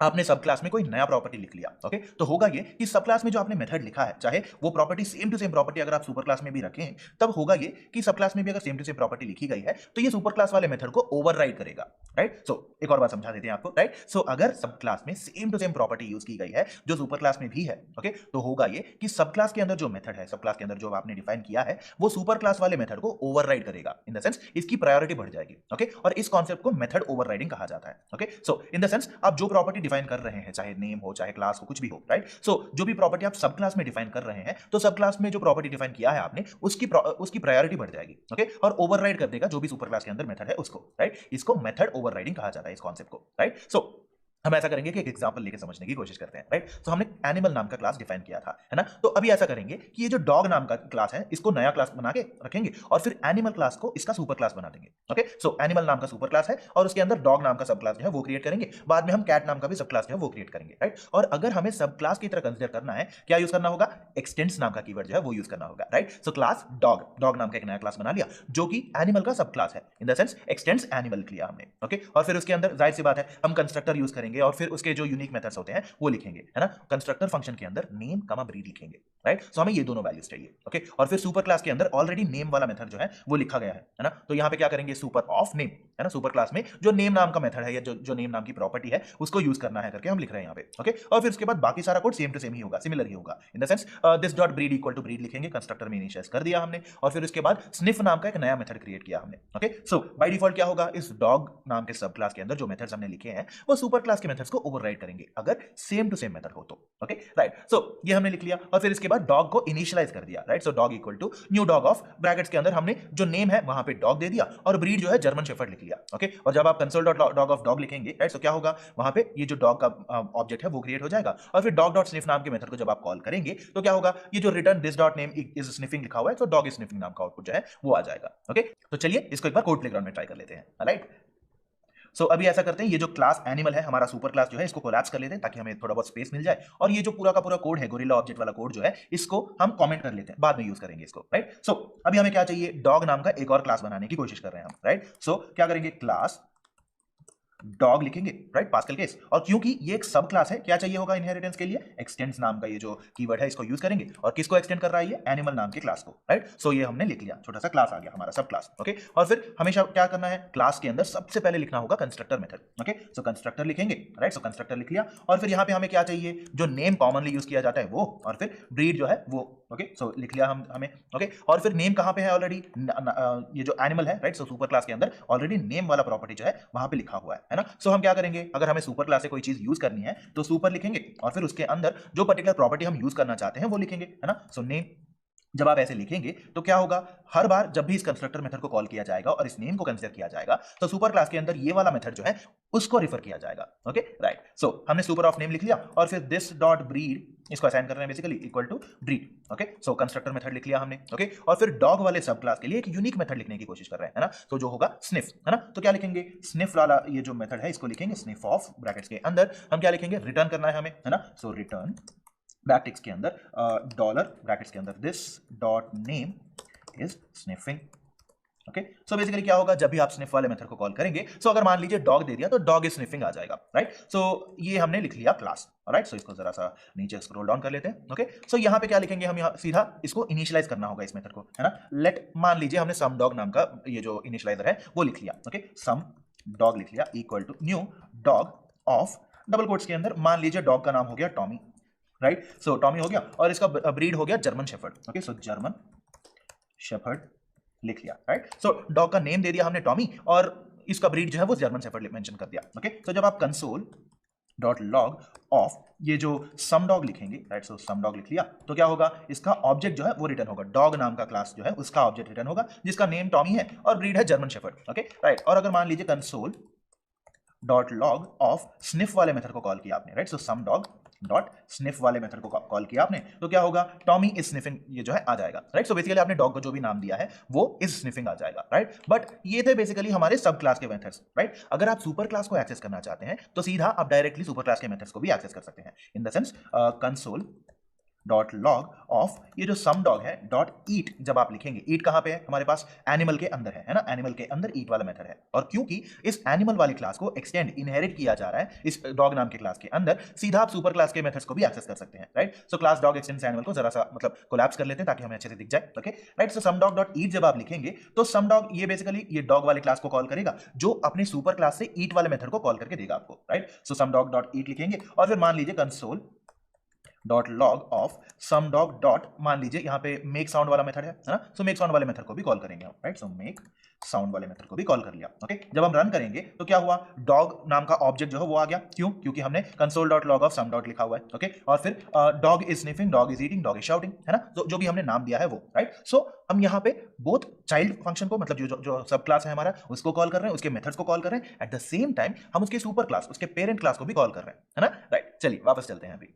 आपने सब क्लास में कोई नया प्रॉपर्टी लिख लिया। ओके, तो होगा ये कि सब क्लास में जो आपने मेथड लिखा है, चाहे वो property same to same property अगर आप सुपर क्लास में भी रखें, तब होगा ये कि सब क्लास में भी अगर सेम टू सेम प्रॉपर्टी लिखी गई है तो ये सुपर क्लास वाले मेथड को ओवरराइड करेगा। राइट, सो एक और बात समझा देते हैं आपको। राइट, सो अगर सब क्लास में same to same property use की गई है जो सुपर क्लास में भी है, ओके, तो होगा ये कि सब क्लास के अंदर जो मेथड है, सब क्लास के अंदर जो आपने डिफाइन किया है, वो सुपर क्लास वाले मेथड को ओवरराइड करेगा। इन द सेंस इसकी प्रायोरिटी बढ़ जाएगी। ओके, और इस कॉन्सेप्ट को मेथड ओवरराइडिंग कहा जाता है। Okay, so in the sense आप जो प्रॉपर्टी डिफाइन कर रहे हैं, चाहे नेम हो चाहे क्लास हो, कुछ भी हो, राइट, सो जो भी प्रॉपर्टी आप सब क्लास में डिफाइन कर रहे हैं, तो सब क्लास में जो प्रॉपर्टी डिफाइन किया है आपने, उसकी प्रायोरिटी बढ़ जाएगी। ओके, और ओवरराइड कर देगा जो भी सुपर क्लास के अंदर मेथड है उसको। राइट, इसको मेथड ओवरराइडिंग कहा जाता है इस कॉन्सेप्ट को। राइट, सो हम ऐसा करेंगे कि एक एग्जांपल लेके समझने की कोशिश करते हैं। राइट, तो हमने एनिमल नाम का क्लास डिफाइन किया था, है ना। तो अभी ऐसा करेंगे कि ये जो डॉग नाम का क्लास है इसको नया क्लास बना के रखेंगे और फिर एनिमल क्लास को इसका सुपर क्लास बना देंगे। ओके, सो एनिमल नाम का सुपर क्लास है और उसके अंदर डॉग नाम का सब क्लास जो है वो क्रिएट करेंगे। बाद में हम कैट नाम का भी सब क्लास जो है वो क्रिएट करेंगे। राइट, और अगर हमें सब क्लास की तरह कंसिडर करना है, क्या यूज करना होगा? एक्सटेंड्स नाम का कीवर्ड जो है वो यूज करना होगा। राइट, सो क्लास डॉग नाम का एक नया क्लास बना लिया जो कि एनिमल का सब क्लास है। इन द सेंस एक्सटेंड्स एनिमल किया हमने। ओके, और फिर उसके अंदर जाहिर सी बात है हम कंस्ट्रक्टर यूज करेंगे और फिर उसके जो यूनिक मेथड्स होते हैं वो लिखेंगे, है ना। कंस्ट्रक्टर फंक्शन के अंदर नेम कमा ब्रीड लिखेंगे। राइट, सो हमें ये दोनों वैल्यूज चाहिए। ओके, और फिर सुपर क्लास के अंदर ऑलरेडी नेम वाला मेथड जो है वो लिखा गया है ना। तो यहां पे क्या करेंगे? सुपर ऑफ नेम, है ना। सुपर क्लास में जो नेम नाम का मेथड है या जो नेम नाम की प्रॉपर्टी है उसको यूज करना है करके हम लिख रहे हैं यहाँ पे। ओके, और फिर उसके बाद बाकी सारा कोड सेम टू सेम ही होगा, सिमिलर ही होगा। In the sense this dot breed equal to breed लिखेंगे, कंस्ट्रक्टर में इनिशियलाइज कर दिया हमने, और फिर उसके बाद स्निफ नाम का एक नया मेथड क्रिएट किया हमने। ओके, सो बाय डिफॉल्ट क्या होगा? इस डॉग नाम के सब क्लास के अंदर जो मेथड्स हमने लिखे हैं वो सुपर क्लास के मेथड्स को ओवरराइड करेंगे अगर सेम टू सेम मेथड हो तो। ओके, राइट, सो ये हमने लिख लिया और फिर इसके बाद डॉग को इनिशियलाइज कर दिया। Right, so dog equal to new dog of, brackets के अंदर हमने जो नेम है वहां पे डॉग दे दिया और ब्रीड जो है जर्मन शेफर्ड लिख लिया। ओके, और जब आप console dot dog of dog लिखेंगे, राइट, सो क्या होगा? वहां पे ये जो डॉग का ऑब्जेक्ट है वो क्रिएट हो जाएगा और फिर डॉग डॉट स्निफ नाम के मेथड को जब आप कॉल करेंगे तो क्या होगा? ये जो return this dot name is sniffing लिखा हुआ है तो डॉग इज स्निफिंग नाम का आउटपुट जो है वो आ जाएगा। ओके, तो चलिए इसको एक बार कोड प्लेग्राउंड में ट्राई कर लेते हैं। राइट, सो अभी ऐसा करते हैं, ये जो क्लास एनिमल है हमारा सुपर क्लास जो है इसको कोलैप्स कर लेते हैं ताकि हमें थोड़ा बहुत स्पेस मिल जाए, और ये जो पूरा का पूरा कोड है गोरिल्ला ऑब्जेक्ट वाला कोड जो है इसको हम कमेंट कर लेते हैं, बाद में यूज करेंगे इसको। राइट, सो अभी हमें क्या चाहिए? डॉग नाम का एक और क्लास बनाने की कोशिश कर रहे हैं हम। राइट, सो क्या करेंगे? क्लास डॉग लिखेंगे, राइट, पास्कल केस, और क्योंकि ये एक सब क्लास है, क्या चाहिए होगा इनहेरिटेंस के लिए? एक्सटेंड्स नाम का ये जो कीवर्ड है इसको यूज करेंगे, और किसको एक्सटेंड कर रहा है? ये एनिमल नाम के क्लास को। राइट, सो ये हमने लिख लिया, छोटा सा क्लास आ गया हमारा सब क्लास। ओके, और फिर हमेशा क्या करना है? क्लास के अंदर सबसे पहले लिखना होगा constructor method. Okay, so constructor लिखेंगे। राइट, सो कंस्ट्रक्टर लिख लिया और फिर यहाँ पे हमें क्या चाहिए? जो नेम कॉमनली यूज किया जाता है वो, और फिर ब्रीड जो है वो। ओके, सो लिख लिया हमें। ओके, और फिर नेम कहाँ पे है? ऑलरेडी ये जो एनिमल है, राइट, सो सुपर क्लास के अंदर ऑलरेडी नेम वाला प्रॉपर्टी जो है वहां पे लिखा हुआ है ना। सो हम क्या करेंगे? अगर हमें सुपर क्लास से कोई चीज यूज करनी है तो सुपर लिखेंगे और फिर उसके अंदर जो पर्टिकुलर प्रॉपर्टी हम यूज करना चाहते हैं वो लिखेंगे, है ना। सो नेम जब आप ऐसे लिखेंगे तो क्या होगा? हर बार जब भी इस कंस्ट्रक्टर मेथड को कॉल किया जाएगा और इस नेम को कंसीडर किया जाएगा तो सुपर क्लास के अंदर ये वाला मेथड जो है उसको रिफर किया जाएगा। ओके, राइट, सो हमने सुपर ऑफ नेम लिख लिया और फिर दिस डॉट ब्रीड इसको असाइन कर रहे हैं basically equal to breed. Okay, so constructor method लिख लिया हमने। ओके, और फिर डॉग वाले सब क्लास के लिए एक यूनिक मेथड लिखने की कोशिश कर रहे हैं, है ना। तो जो होगा स्निफ, है ना। तो क्या लिखेंगे? स्निफ वाला ये जो मेथड है इसको लिखेंगे स्निफ ऑफ, ब्रैकेट्स के अंदर हम क्या लिखेंगे? रिटर्न करना है हमें, है ना। सो रिटर्न ब्रैकेट्स के अंदर डॉलर, ब्रैकेट्स के अंदर this dot name is sniffing. Okay, so basically क्या होगा? जब भी आप स्निफ वाले मेथड को कॉल करेंगे, सो अगर मान लीजिए डॉग दे दिया तो डॉग इज स्निफिंग आ जाएगा। राइट, सो ये हमने लिख लिया क्लास। राइट, सो इसको जरा सा नीचे स्क्रॉल डाउन कर लेते हैं। ओके, सो यहाँ पे क्या लिखेंगे? हम यहाँ सीधा इसको इनिशियलाइज करना होगा इस मेथड को, है ना। लेट मान लीजिए हमने सम डॉग नाम का ये जो इनिशियलाइजर है वो लिख लिया। ओके, सम डॉग लिख लिया equal to new dog of, double quotes के अंदर मान लीजिए डॉग का नाम हो गया टॉमी। राइट, सो टॉमी हो गया और इसका ब्रीड हो गया जर्मन शेफर्ड। ओके, सो जर्मन शेफर्ड लिख लिया। राइट, सो डॉग का नेम दे दिया हमने टॉमी और इसका ब्रीड जो है वो जर्मन शेफर्ड मेंशन कर दिया। ओके, तो जब आप कंसोल डॉट लॉग ऑफ ये जो सम डॉग लिखेंगे, राइट, सो सम डॉग लिख लिया तो क्या होगा? इसका ऑब्जेक्ट जो है वो रिटर्न होगा, डॉग नाम का क्लास जो है उसका ऑब्जेक्ट रिटर्न होगा जिसका नेम टॉमी है और ब्रीड है जर्मन शेफर्ड। ओके, राइट, और अगर मान लीजिए console dot log of sniff वाले मेथड को कॉल किया आपने, right, so some dog dot sniff वाले मेथड को कॉल किया आपने तो क्या होगा? टॉमी इज स्निफिंग ये जो है आ जाएगा। राइट, सो बेसिकली आपने डॉग को जो भी नाम दिया है वो इज स्निफिंग आ जाएगा। राइट, बट ये थे बेसिकली हमारे सब क्लास के मेथड्स। राइट, अगर आप सुपर क्लास को एक्सेस करना चाहते हैं तो सीधा आप डायरेक्टली सुपर क्लास के मेथड्स को भी एक्सेस कर सकते हैं। इन the sense console dot log of ये जो सम डॉग है डॉट ईट, जब आप लिखेंगे ईट कहां पे है हमारे पास एनिमल के अंदर है ना, एनिमल के अंदर ईट वाला मेथड है। और क्योंकि इस एनिमल वाली क्लास को एक्सटेंड इनहेरिट किया जा रहा है इस डॉग नाम के क्लास के अंदर, सीधा आप सुपर क्लास के मेथड्स को भी एक्सेस कर सकते हैं, right. So class dog x tends animal को जरा सा मतलब कोलैप्स कर लेते हैं ताकि हमें अच्छे से दिख जाए, okay right. So some dog dot ईट जब आप लिखेंगे तो सम डॉग ये बेसिकली ये डॉग वाले क्लास को कॉल करेगा जो अपने सुपर क्लास से ईट वाले मेथड को कॉल करके देगा आपको, right. So some dog dot eat लिखेंगे और फिर मान लीजिए console dot log of some dog dot, मान लीजिए यहाँ पे मेक साउंड वाला मेथड है ना, सो मेक साउंड वाले मेथड को भी कॉल करेंगे हम, राइट। सो मेक साउंड वाले मेथड को भी कॉल कर लिया, ओके। जब हम रन करेंगे तो क्या हुआ, डॉग नाम का ऑब्जेक्ट जो है वो आ गया, क्यों, क्योंकि हमने console dot log of some dot लिखा हुआ है, ओके। और फिर dog is sniffing, dog is eating, dog is shouting, है ना, तो जो भी हमने नाम दिया है वो, राइट। सो हम यहाँ पे बोथ चाइल्ड फंक्शन को मतलब जो सब क्लास है हमारा उसको कॉल कर रहे हैं, उसके मेथड्स को कॉल कर रहे हैं, एट द सेम टाइम हम उसके सुपर क्लास उसके पेरेंट क्लास को भी कॉल कर रहे हैं, है ना, राइट। चलिए वापस चलते हैं अभी,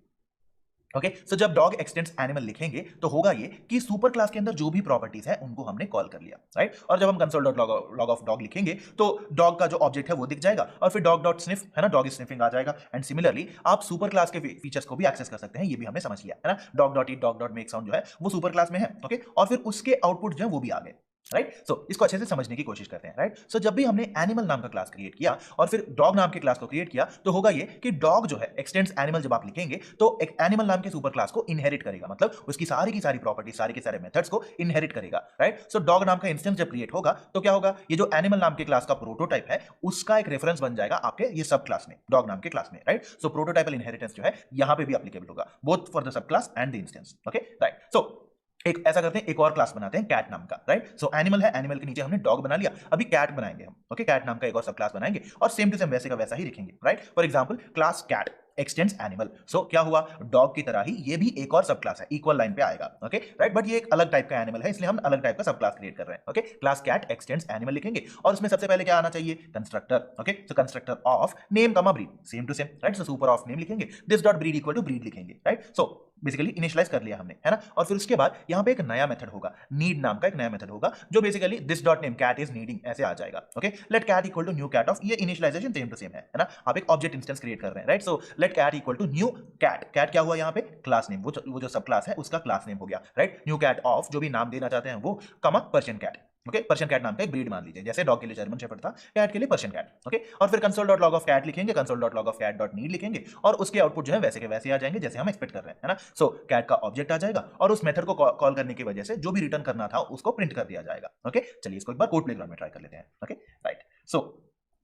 ओके। सो जब डॉग एक्सटेंड्स एनिमल लिखेंगे तो होगा ये कि सुपर क्लास के अंदर जो भी प्रॉपर्टीज है उनको हमने कॉल कर लिया, राइट। और जब हम console dot log of dog लिखेंगे तो डॉग का जो ऑब्जेक्ट है वो दिख जाएगा और फिर डॉग डॉट स्निफ, है ना, डॉग स्निफिंग आ जाएगा। एंड सिमिलरली आप सुपर क्लास के फीचर्स को भी एक्सेस कर सकते हैं, ये भी हमने समझ लिया, है ना। डॉग डॉट ईट, डॉग डॉट मेक साउंड जो है वो सुपर क्लास में है, ओके। और फिर उसके आउटपुट जो है वो भी आ गए, राइट। सो इसको अच्छे से समझने की कोशिश करते हैं, राइट। सो जब भी हमने एनिमल नाम का क्लास क्रिएट किया और फिर डॉग नाम के क्लास को क्रिएट किया तो होगा ये कि डॉग जो है एक्सटेंड्स एनिमल जब आप लिखेंगे तो एक एनिमल नाम के सुपर क्लास को इनहेरिट करेगा, मतलब उसकी सारी की सारी प्रॉपर्टीज सारे के सारे मेथड्स को इनहेरिट करेगा, राइट। सो डॉग नाम का इंस्टेंस जब क्रिएट होगा तो क्या होगा, ये जो एनिमल नाम के क्लास का प्रोटोटाइप है उसका एक रेफरेंस बन जाएगा आपके ये सब क्लास में, डॉग नाम के क्लास में, राइट। सो प्रोटोटाइपल इनहेरिटेंस जो है यहां पे भी एप्लीकेबल होगा both for the subclass and the instance, okay right. So एक ऐसा करते हैं, एक और क्लास बनाते हैं कैट नाम का, राइट। सो एनिमल है, एनिमल के नीचे हमने डॉग बना लिया, अभी कैट बनाएंगे हम, ओके। कैट नाम का एक और सब क्लास बनाएंगे और सेम टू सेम वैसे का वैसा ही लिखेंगे, right. For example class cat extends animal, so क्या हुआ, डॉग की तरह ही ये भी एक और सब क्लास है, इक्वल लाइन पे आएगा, ओके राइट। बट ये एक अलग टाइप का एनिमल है इसलिए हम अलग टाइप का सब क्लास क्रिएट कर रहे हैं, okay. Class cat extends animal लिखेंगे और उसमें सबसे पहले क्या आना चाहिए, constructor, okay. So constructor of name comma breed, same to same, right. So super of name लिखेंगे, this dot breed equal to breed लिखेंगे, राइट। सो बेसिकली इनिशियलाइज कर लिया हमने, है ना। और फिर उसके बाद यहाँ पे एक नया मेथड होगा, नीड नाम का एक नया मेथड होगा जो basically this dot name cat is needing ऐसे आ जाएगा, okay. Let cat equal to new cat of, ये इनिशियलाइजेशन सेम टू सेम है ना, आप एक ऑब्जेक्ट इंस्टेंस क्रिएट कर रहे हैं, right. So let cat equal to new cat, cat क्या हुआ यहाँ पे, क्लास नेम, वो जो सब क्लास है उसका क्लास नेम हो गया, राइट। न्यू कैट ऑफ जो भी नाम देना चाहते हैं वो comma Persian cat, okay. Persian cat नाम का एक ब्रीड मान लीजिए, जैसे डॉग के लिए जर्मन शेफर्ड था, कैट के लिए पर्शियन कैट, ओके। और फिर console dot log of cat लिखेंगे, console dot log of cat dot need लिखेंगे और उसके आउटपुट जो है वैसे के वैसे आ जाएंगे जैसे हम एक्सपेक्ट कर रहे हैं, है ना। सो कैट का ऑब्जेक्ट आ जाएगा और उस मेथड को कॉल करने की वजह से जो भी रिटर्न करना था उसको प्रिंट कर दिया जाएगा, ओके। चलिए इसको एक बार कोड प्लेग्राउंड में ट्राई कर लेते हैं, ओके राइट। सो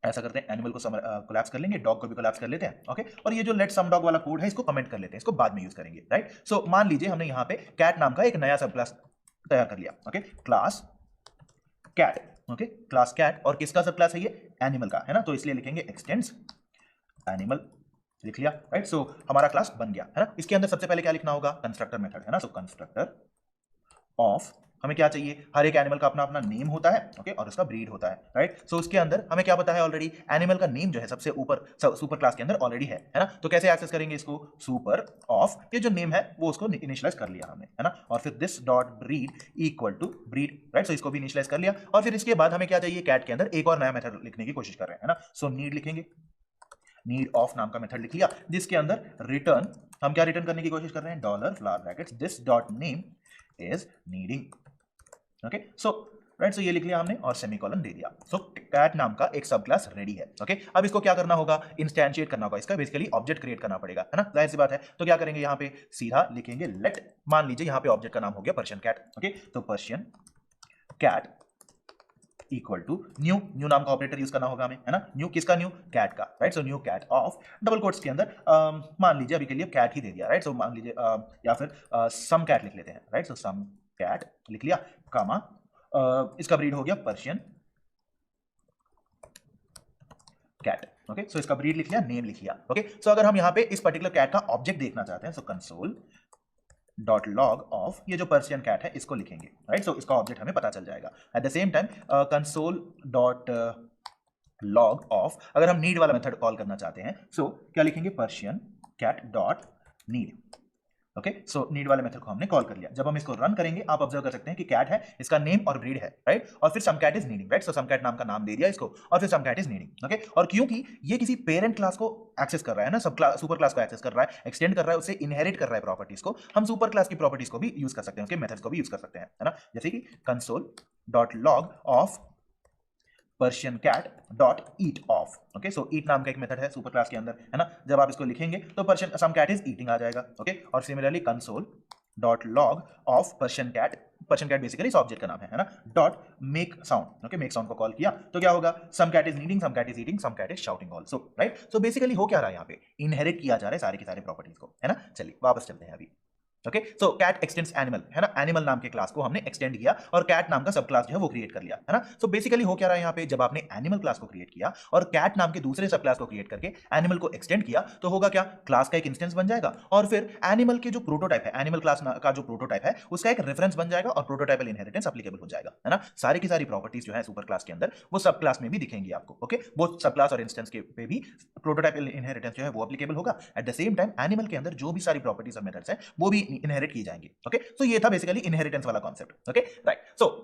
ऐसा करते हैं, एनिमल को कोलैप्स कर लेंगे, डॉग को भी कोलैप्स कर लेते हैं, ओके। और ये जो लेट सम डॉग वाला कोड है इसको कमेंट कर लेते हैं, इसको बाद में यूज करेंगे, राइट। सो मान लीजिए हमने यहाँ पे कैट नाम का एक नया सब क्लास तैयार कर लिया, okay. Class cat, okay. Class cat और किसका सब क्लास है ये, एनिमल का, है ना। तो इसलिए लिखेंगे एक्सटेंड्स एनिमल, लिख लिया, राइट। सो हमारा क्लास बन गया, है ना। इसके अंदर सबसे पहले क्या लिखना होगा, कंस्ट्रक्टर मेथड, है ना। सो कंस्ट्रक्टर ऑफ, हमें क्या चाहिए, हर एक एनिमल का अपना अपना नेम होता है, ओके, और उसका ब्रीड होता है, राइट। सो उसके अंदर हमें क्या पता है ऑलरेडी, एनिमल का नेम जो है सबसे ऊपर सुपर क्लास के अंदर ऑलरेडी है ना। तो कैसे एक्सेस करेंगे इसको, सुपर ऑफ ये जो नेम है वो उसको इनिशियलाइज कर लिया हमने, है ना। और फिर this dot breed equal to breed, right. So इसको भी इनिशियलाइज कर लिया और फिर इसके बाद हमें क्या चाहिए, कैट के अंदर एक और नया मेथड लिखने की कोशिश कर रहे हैं, है ना। सो नीड लिखेंगे, नीड ऑफ नाम का मेथड लिख लिया जिसके अंदर रिटर्न, हम क्या रिटर्न करने की कोशिश कर रहे हैं, dollar flower brackets this dot name is needing, okay. So right, so ये लिख लिया हमने और सेमीकोलन दे दिया। सो कैट नाम का एक सब क्लास रेडी है, ओके। अब इसको क्या करना होगा, इंस्टेंशिएट करना होगा, इसका बेसिकली ऑब्जेक्ट क्रिएट करना पड़ेगा, है ना, जाहिर सी बात है। तो क्या करेंगे, यहाँ पे सीधा लिखेंगे लेट, मान लीजिए यहाँ पे ऑब्जेक्ट का नाम हो गया पर्शियन कैट, ओके। तो Persian cat equal to new, new नाम का ऑपरेटर यूज करना होगा हमें, है ना। न्यू किसका, न्यू कैट का, right. So new cat of double quotes के अंदर मान लीजिए अभी के लिए कैट ही दे दिया, राइट। सो मान लीजिए या फिर सम कैट लिख लेते हैं, राइट। सो सम कैट लिख लिया, कामा इसका ब्रीड हो गया पर्शियन कैट, ओके। सो इसका ब्रीड लिख लिया, नेम लिख लिया, ओके। सो अगर हम यहाँ पे इस पर्टिकुलर कैट का ऑब्जेक्ट देखना चाहते हैं, सो कंसोल डॉट लॉग ऑफ ये जो पर्शियन कैट है इसको लिखेंगे, राइट। सो इसका ऑब्जेक्ट हमें पता चल जाएगा। At the same time console dot log of, अगर हम नीड वाला मेथड कॉल करना चाहते हैं, सो क्या लिखेंगे, Persian cat dot need, okay so need वाले मेथड को हमने कॉल कर लिया। जब हम इसको रन करेंगे आप ऑब्जर्व कर सकते हैं कि कैट है, इसका नेम और ब्रीड है, राइट, और फिर समकैट इज नीडिंग, राइट, सो समकैट नाम का नाम दे दिया इसको और फिर समकैट इज नीडिंग। ओके, और क्योंकि ये किसी पेरेंट क्लास को एक्सेस कर रहा है ना, सब क्लास सुपर क्लास को एक्सेस कर रहा है, एक्सटेंड कर रहा है, उससे इनहेरिट कर रहा है प्रॉपर्टीज को, हम सुपर क्लास की प्रॉपर्टीज को भी यूज कर सकते हैं, उसके मेथड्स को भी यूज कर सकते हैं, है ना, जैसे कि console.log of Persian cat dot eat of. Okay, so eat नाम का एक मेथड है सुपर क्लास के अंदर, है ना, जब आप इसको लिखेंगे तो Persian some cat is eating आ जाएगा। ओके, और similarly console dot log of Persian cat basically इस ऑब्जेक्ट का नाम है ना, dot make sound. Okay, make sound को कॉल किया तो क्या होगा, some cat is needing, some cat is eating, some cat is shouting also, right. So basically हो क्या रहा है यहाँ पे, इनहेरिट किया जा रहा है सारे के सारे प्रॉपर्टीज को, है ना। चलिए वापस चलते हैं अभी। ओके, सो कैट एक्सटेंड्स एनिमल, है ना, एनिमल नाम के क्लास को हमने एक्सटेंड किया और कैट नाम का सब क्लास जो है वो क्रिएट कर लिया, है ना। सो बेसिकली हो क्या रहा है यहाँ पे, जब आपने एनिमल क्लास को क्रिएट किया और कैट नाम के दूसरे सब क्लास को क्रिएट करके एनिमल को एक्सटेंड किया तो होगा क्या, क्लास का एक इंस्टेंस बन जाएगा और फिर एनिमल के जो प्रोटोटाइप है, एनिमल क्लास का जो प्रोटोटाइप है उसका एक रेफरेंस बन जाएगा और प्रोटोटाइपल इनहेरिटेंस एप्लीकेबल हो जाएगा, है ना। सारी की सारी प्रॉपर्टीज जो है सुपर क्लास के अंदर वो सब क्लास में भी दिखेंगी आपको। ओके, वो सब क्लास और इंस्टेंस के पे भी प्रोटोटाइपल इनहेरिटेंस जो है वो एप्लीकेबल होगा। At the same time animal के अंदर जो भी सारी प्रॉपर्टीज और मेथड्स हैं वो भी इनहेरिट की जाएंगी। ओके, सो ये था बेसिकली इनहेरिटेंस वाला कॉन्सेप्ट। Okay, right. सो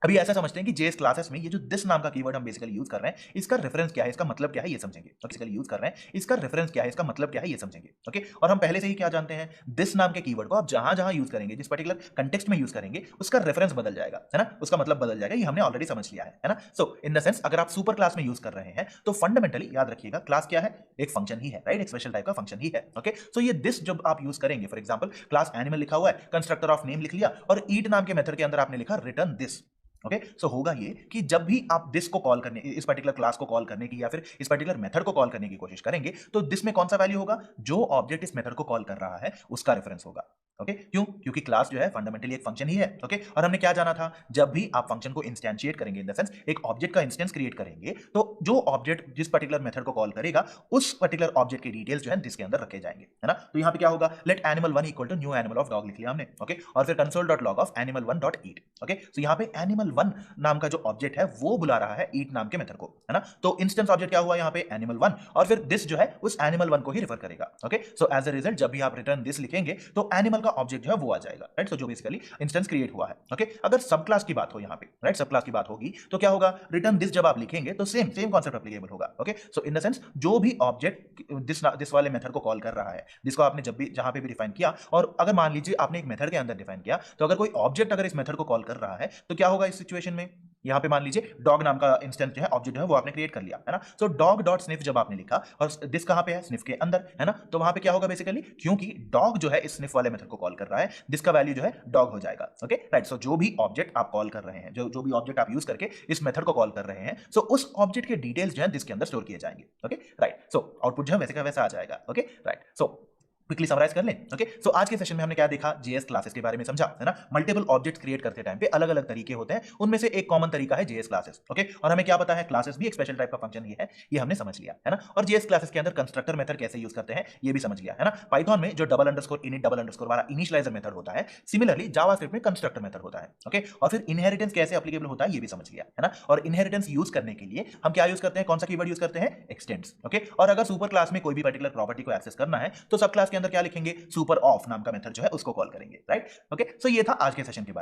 अभी ऐसा समझते हैं कि जेएस क्लासेस में ये जो दिस नाम का कीवर्ड हम बेसिकली यूज कर रहे हैं इसका रेफरेंस क्या है, इसका मतलब क्या है ये समझेंगे। बेसिकली यूज कर रहे हैं इसका रेफरेंस क्या है, इसका मतलब क्या है ये समझेंगे। ओके, और हम पहले से ही क्या जानते हैं, दिस नाम के कीवर्ड को आप जहां जहां यूज करेंगे, जिस पर्टिकुलर कंटेक्स्ट में यूज करेंगे उसका रेफरेंस बदल जाएगा, है ना, उसका मतलब बदल जाएगा, ये हमने ऑलरेडी समझ लिया है ना। सो इन द सेंस अगर आप सुपर क्लास में यूज कर रहे हैं तो फंडामेंटली याद रखिएगा क्लास क्या है, एक फंक्शन ही है, राइट, एक स्पेशल टाइप का फंक्शन ही है। ओके, सो ये दिस जब आप यूज करेंगे, फॉर एग्जांपल क्लास एनिमल लिखा हुआ है, कंस्ट्रक्टर ऑफ नेम लिख लिया और ईट नाम के मेथड के अंदर आपने लिखा रिटर्न दिस। ओके, सो होगा ये कि जब भी आप दिस को कॉल करने, इस पर्टिकुलर क्लास को कॉल करने की या फिर इस पर्टिकुलर मेथड को कॉल करने की कोशिश करेंगे तो दिस में कौन सा वैल्यू होगा, जो ऑब्जेक्ट इस मेथड को कॉल कर रहा है उसका रेफरेंस होगा। ओके, क्यों, क्योंकि क्लास जो है फंडामेंटली एक फंक्शन ही है। ओके, और हमने क्या जाना था, जब भी आप फंक्शन को इंस्टेंशिएट करेंगे, इन द सेंस एक ऑब्जेक्ट का इंस्टेंस क्रिएट करेंगे तो जो ऑब्जेक्ट जिस पर्टिकुलर मेथड को कॉल करेगा उस पर्टिकुलर ऑब्जेक्ट के डिटेल्स जो है दिस के अंदर रखे जाएंगे, है ना। तो यहाँ पे क्या होगा, let animal 1 equal to new animal of dog लिख लिया हमने। ओके, और फिर console dot log of animal 1 dot eat. Okay, so यहाँ पे एनिमल 1 नाम का जो ऑब्जेक्ट है वो बुला रहा है ईट नाम के मेथड को, है ना। तो इंस्टेंस ऑब्जेक्ट क्या हुआ यहाँ पे, एनिमल 1, और फिर दिस जो है उस एनिमल 1 को ही रेफर करेगा। Okay, so as a result जब भी आप रिटर्न दिस लिखेंगे तो एनिमल का ऑब्जेक्ट जो है वो आ जाएगा, राइट। सो जो बेसिकली इंस्टेंस क्रिएट हुआ है। ओके, अगर सब क्लास की बात हो यहाँ पे, राइट, सब क्लास की बात होगी तो क्या होगा, रिटर्न दिस जब आप लिखेंगे तो सेम कॉन्सेप्ट एप्लीकेबल होगा। Okay, so in the sense जो भी ऑब्जेक्ट दिस वाले मेथड को कॉल कर रहा है, जिसको आपने जब भी जहां पे भी डिफाइन किया, और अगर मान लीजिए आपने एक मेथड के अंदर डिफाइन किया तो अगर कोई ऑब्जेक्ट अगर इस मेथड को कॉल कर रहा है तो क्या होगा इस सिचुएशन में, यहाँ पे मान लीजिए डॉग नाम का इंस्टेंस जो है ऑब्जेक्ट है वो आपने क्रिएट कर लिया, है ना। सो डॉग डॉट स्निफ जब आपने लिखा और दिस कहाँ पे है, स्निफ के अंदर, है ना, तो वहां पे क्या होगा बेसिकली, क्योंकि डॉग जो है इस स्निफ वाले मेथड को कॉल कर रहा है, दिस का वैल्यू जो है डॉग हो जाएगा। Okay, right. सो जो भी ऑब्जेक्ट आप कॉल कर रहे हैं, जो भी ऑब्जेक्ट आप यूज करके इस मेथड को कॉल कर रहे हैं, सो उस ऑब्जेक्ट के डिटेल्स जो है दिस के अंदर स्टोर किए जाएंगे। Okay, right. सो आउटपुट जो है वैसे का वैसा आ जाएगा। Okay, right. So quickly summarise कर लें। ओके, सो आज के सेशन में हमने क्या देखा, जेएस क्लासेस के बारे में समझा, है ना। मल्टीपल ऑब्जेक्ट क्रिएट करते टाइम पे अलग अलग तरीके होते हैं, उनमें से एक कॉमन तरीका है जेएस क्लासेस। ओके, और हमें क्या पता है, क्लासेस भी एक स्पेशल टाइप का फंक्शन ही है, ये हमने समझ लिया, है ना। और जेएस क्लासेस के अंदर कंस्ट्रक्टर मेथड कैसे यूज करते हैं ये भी समझ लिया, है ना। पाइथन में जो double underscore init double underscore वाला इनिशियलाइजर मेथड होता है, सिमिलरली जावास्क्रिप्ट में कंस्ट्रक्टर मेथड होता है। ओके, और फिर इनहेरिटेंस कैसे एप्लीकेबल होता है ये भी समझ लिया, है ना। और इनहेरिटेंस यूज करने के लिए हम क्या यूज करते हैं, कौन सा कीवर्ड यूज करते हैं, एक्सटेंड्स। ओके, और अगर सुपर क्लास में कोई भी पर्टिकुलर प्रॉपर्टी को एक्सेस करना है तो सब क्लास के अंदर क्या लिखेंगे, सुपर ऑफ नाम का मेथड जो है उसको कॉल करेंगे, राइट। ओके, सो ये था आज के सेशन के बारे में।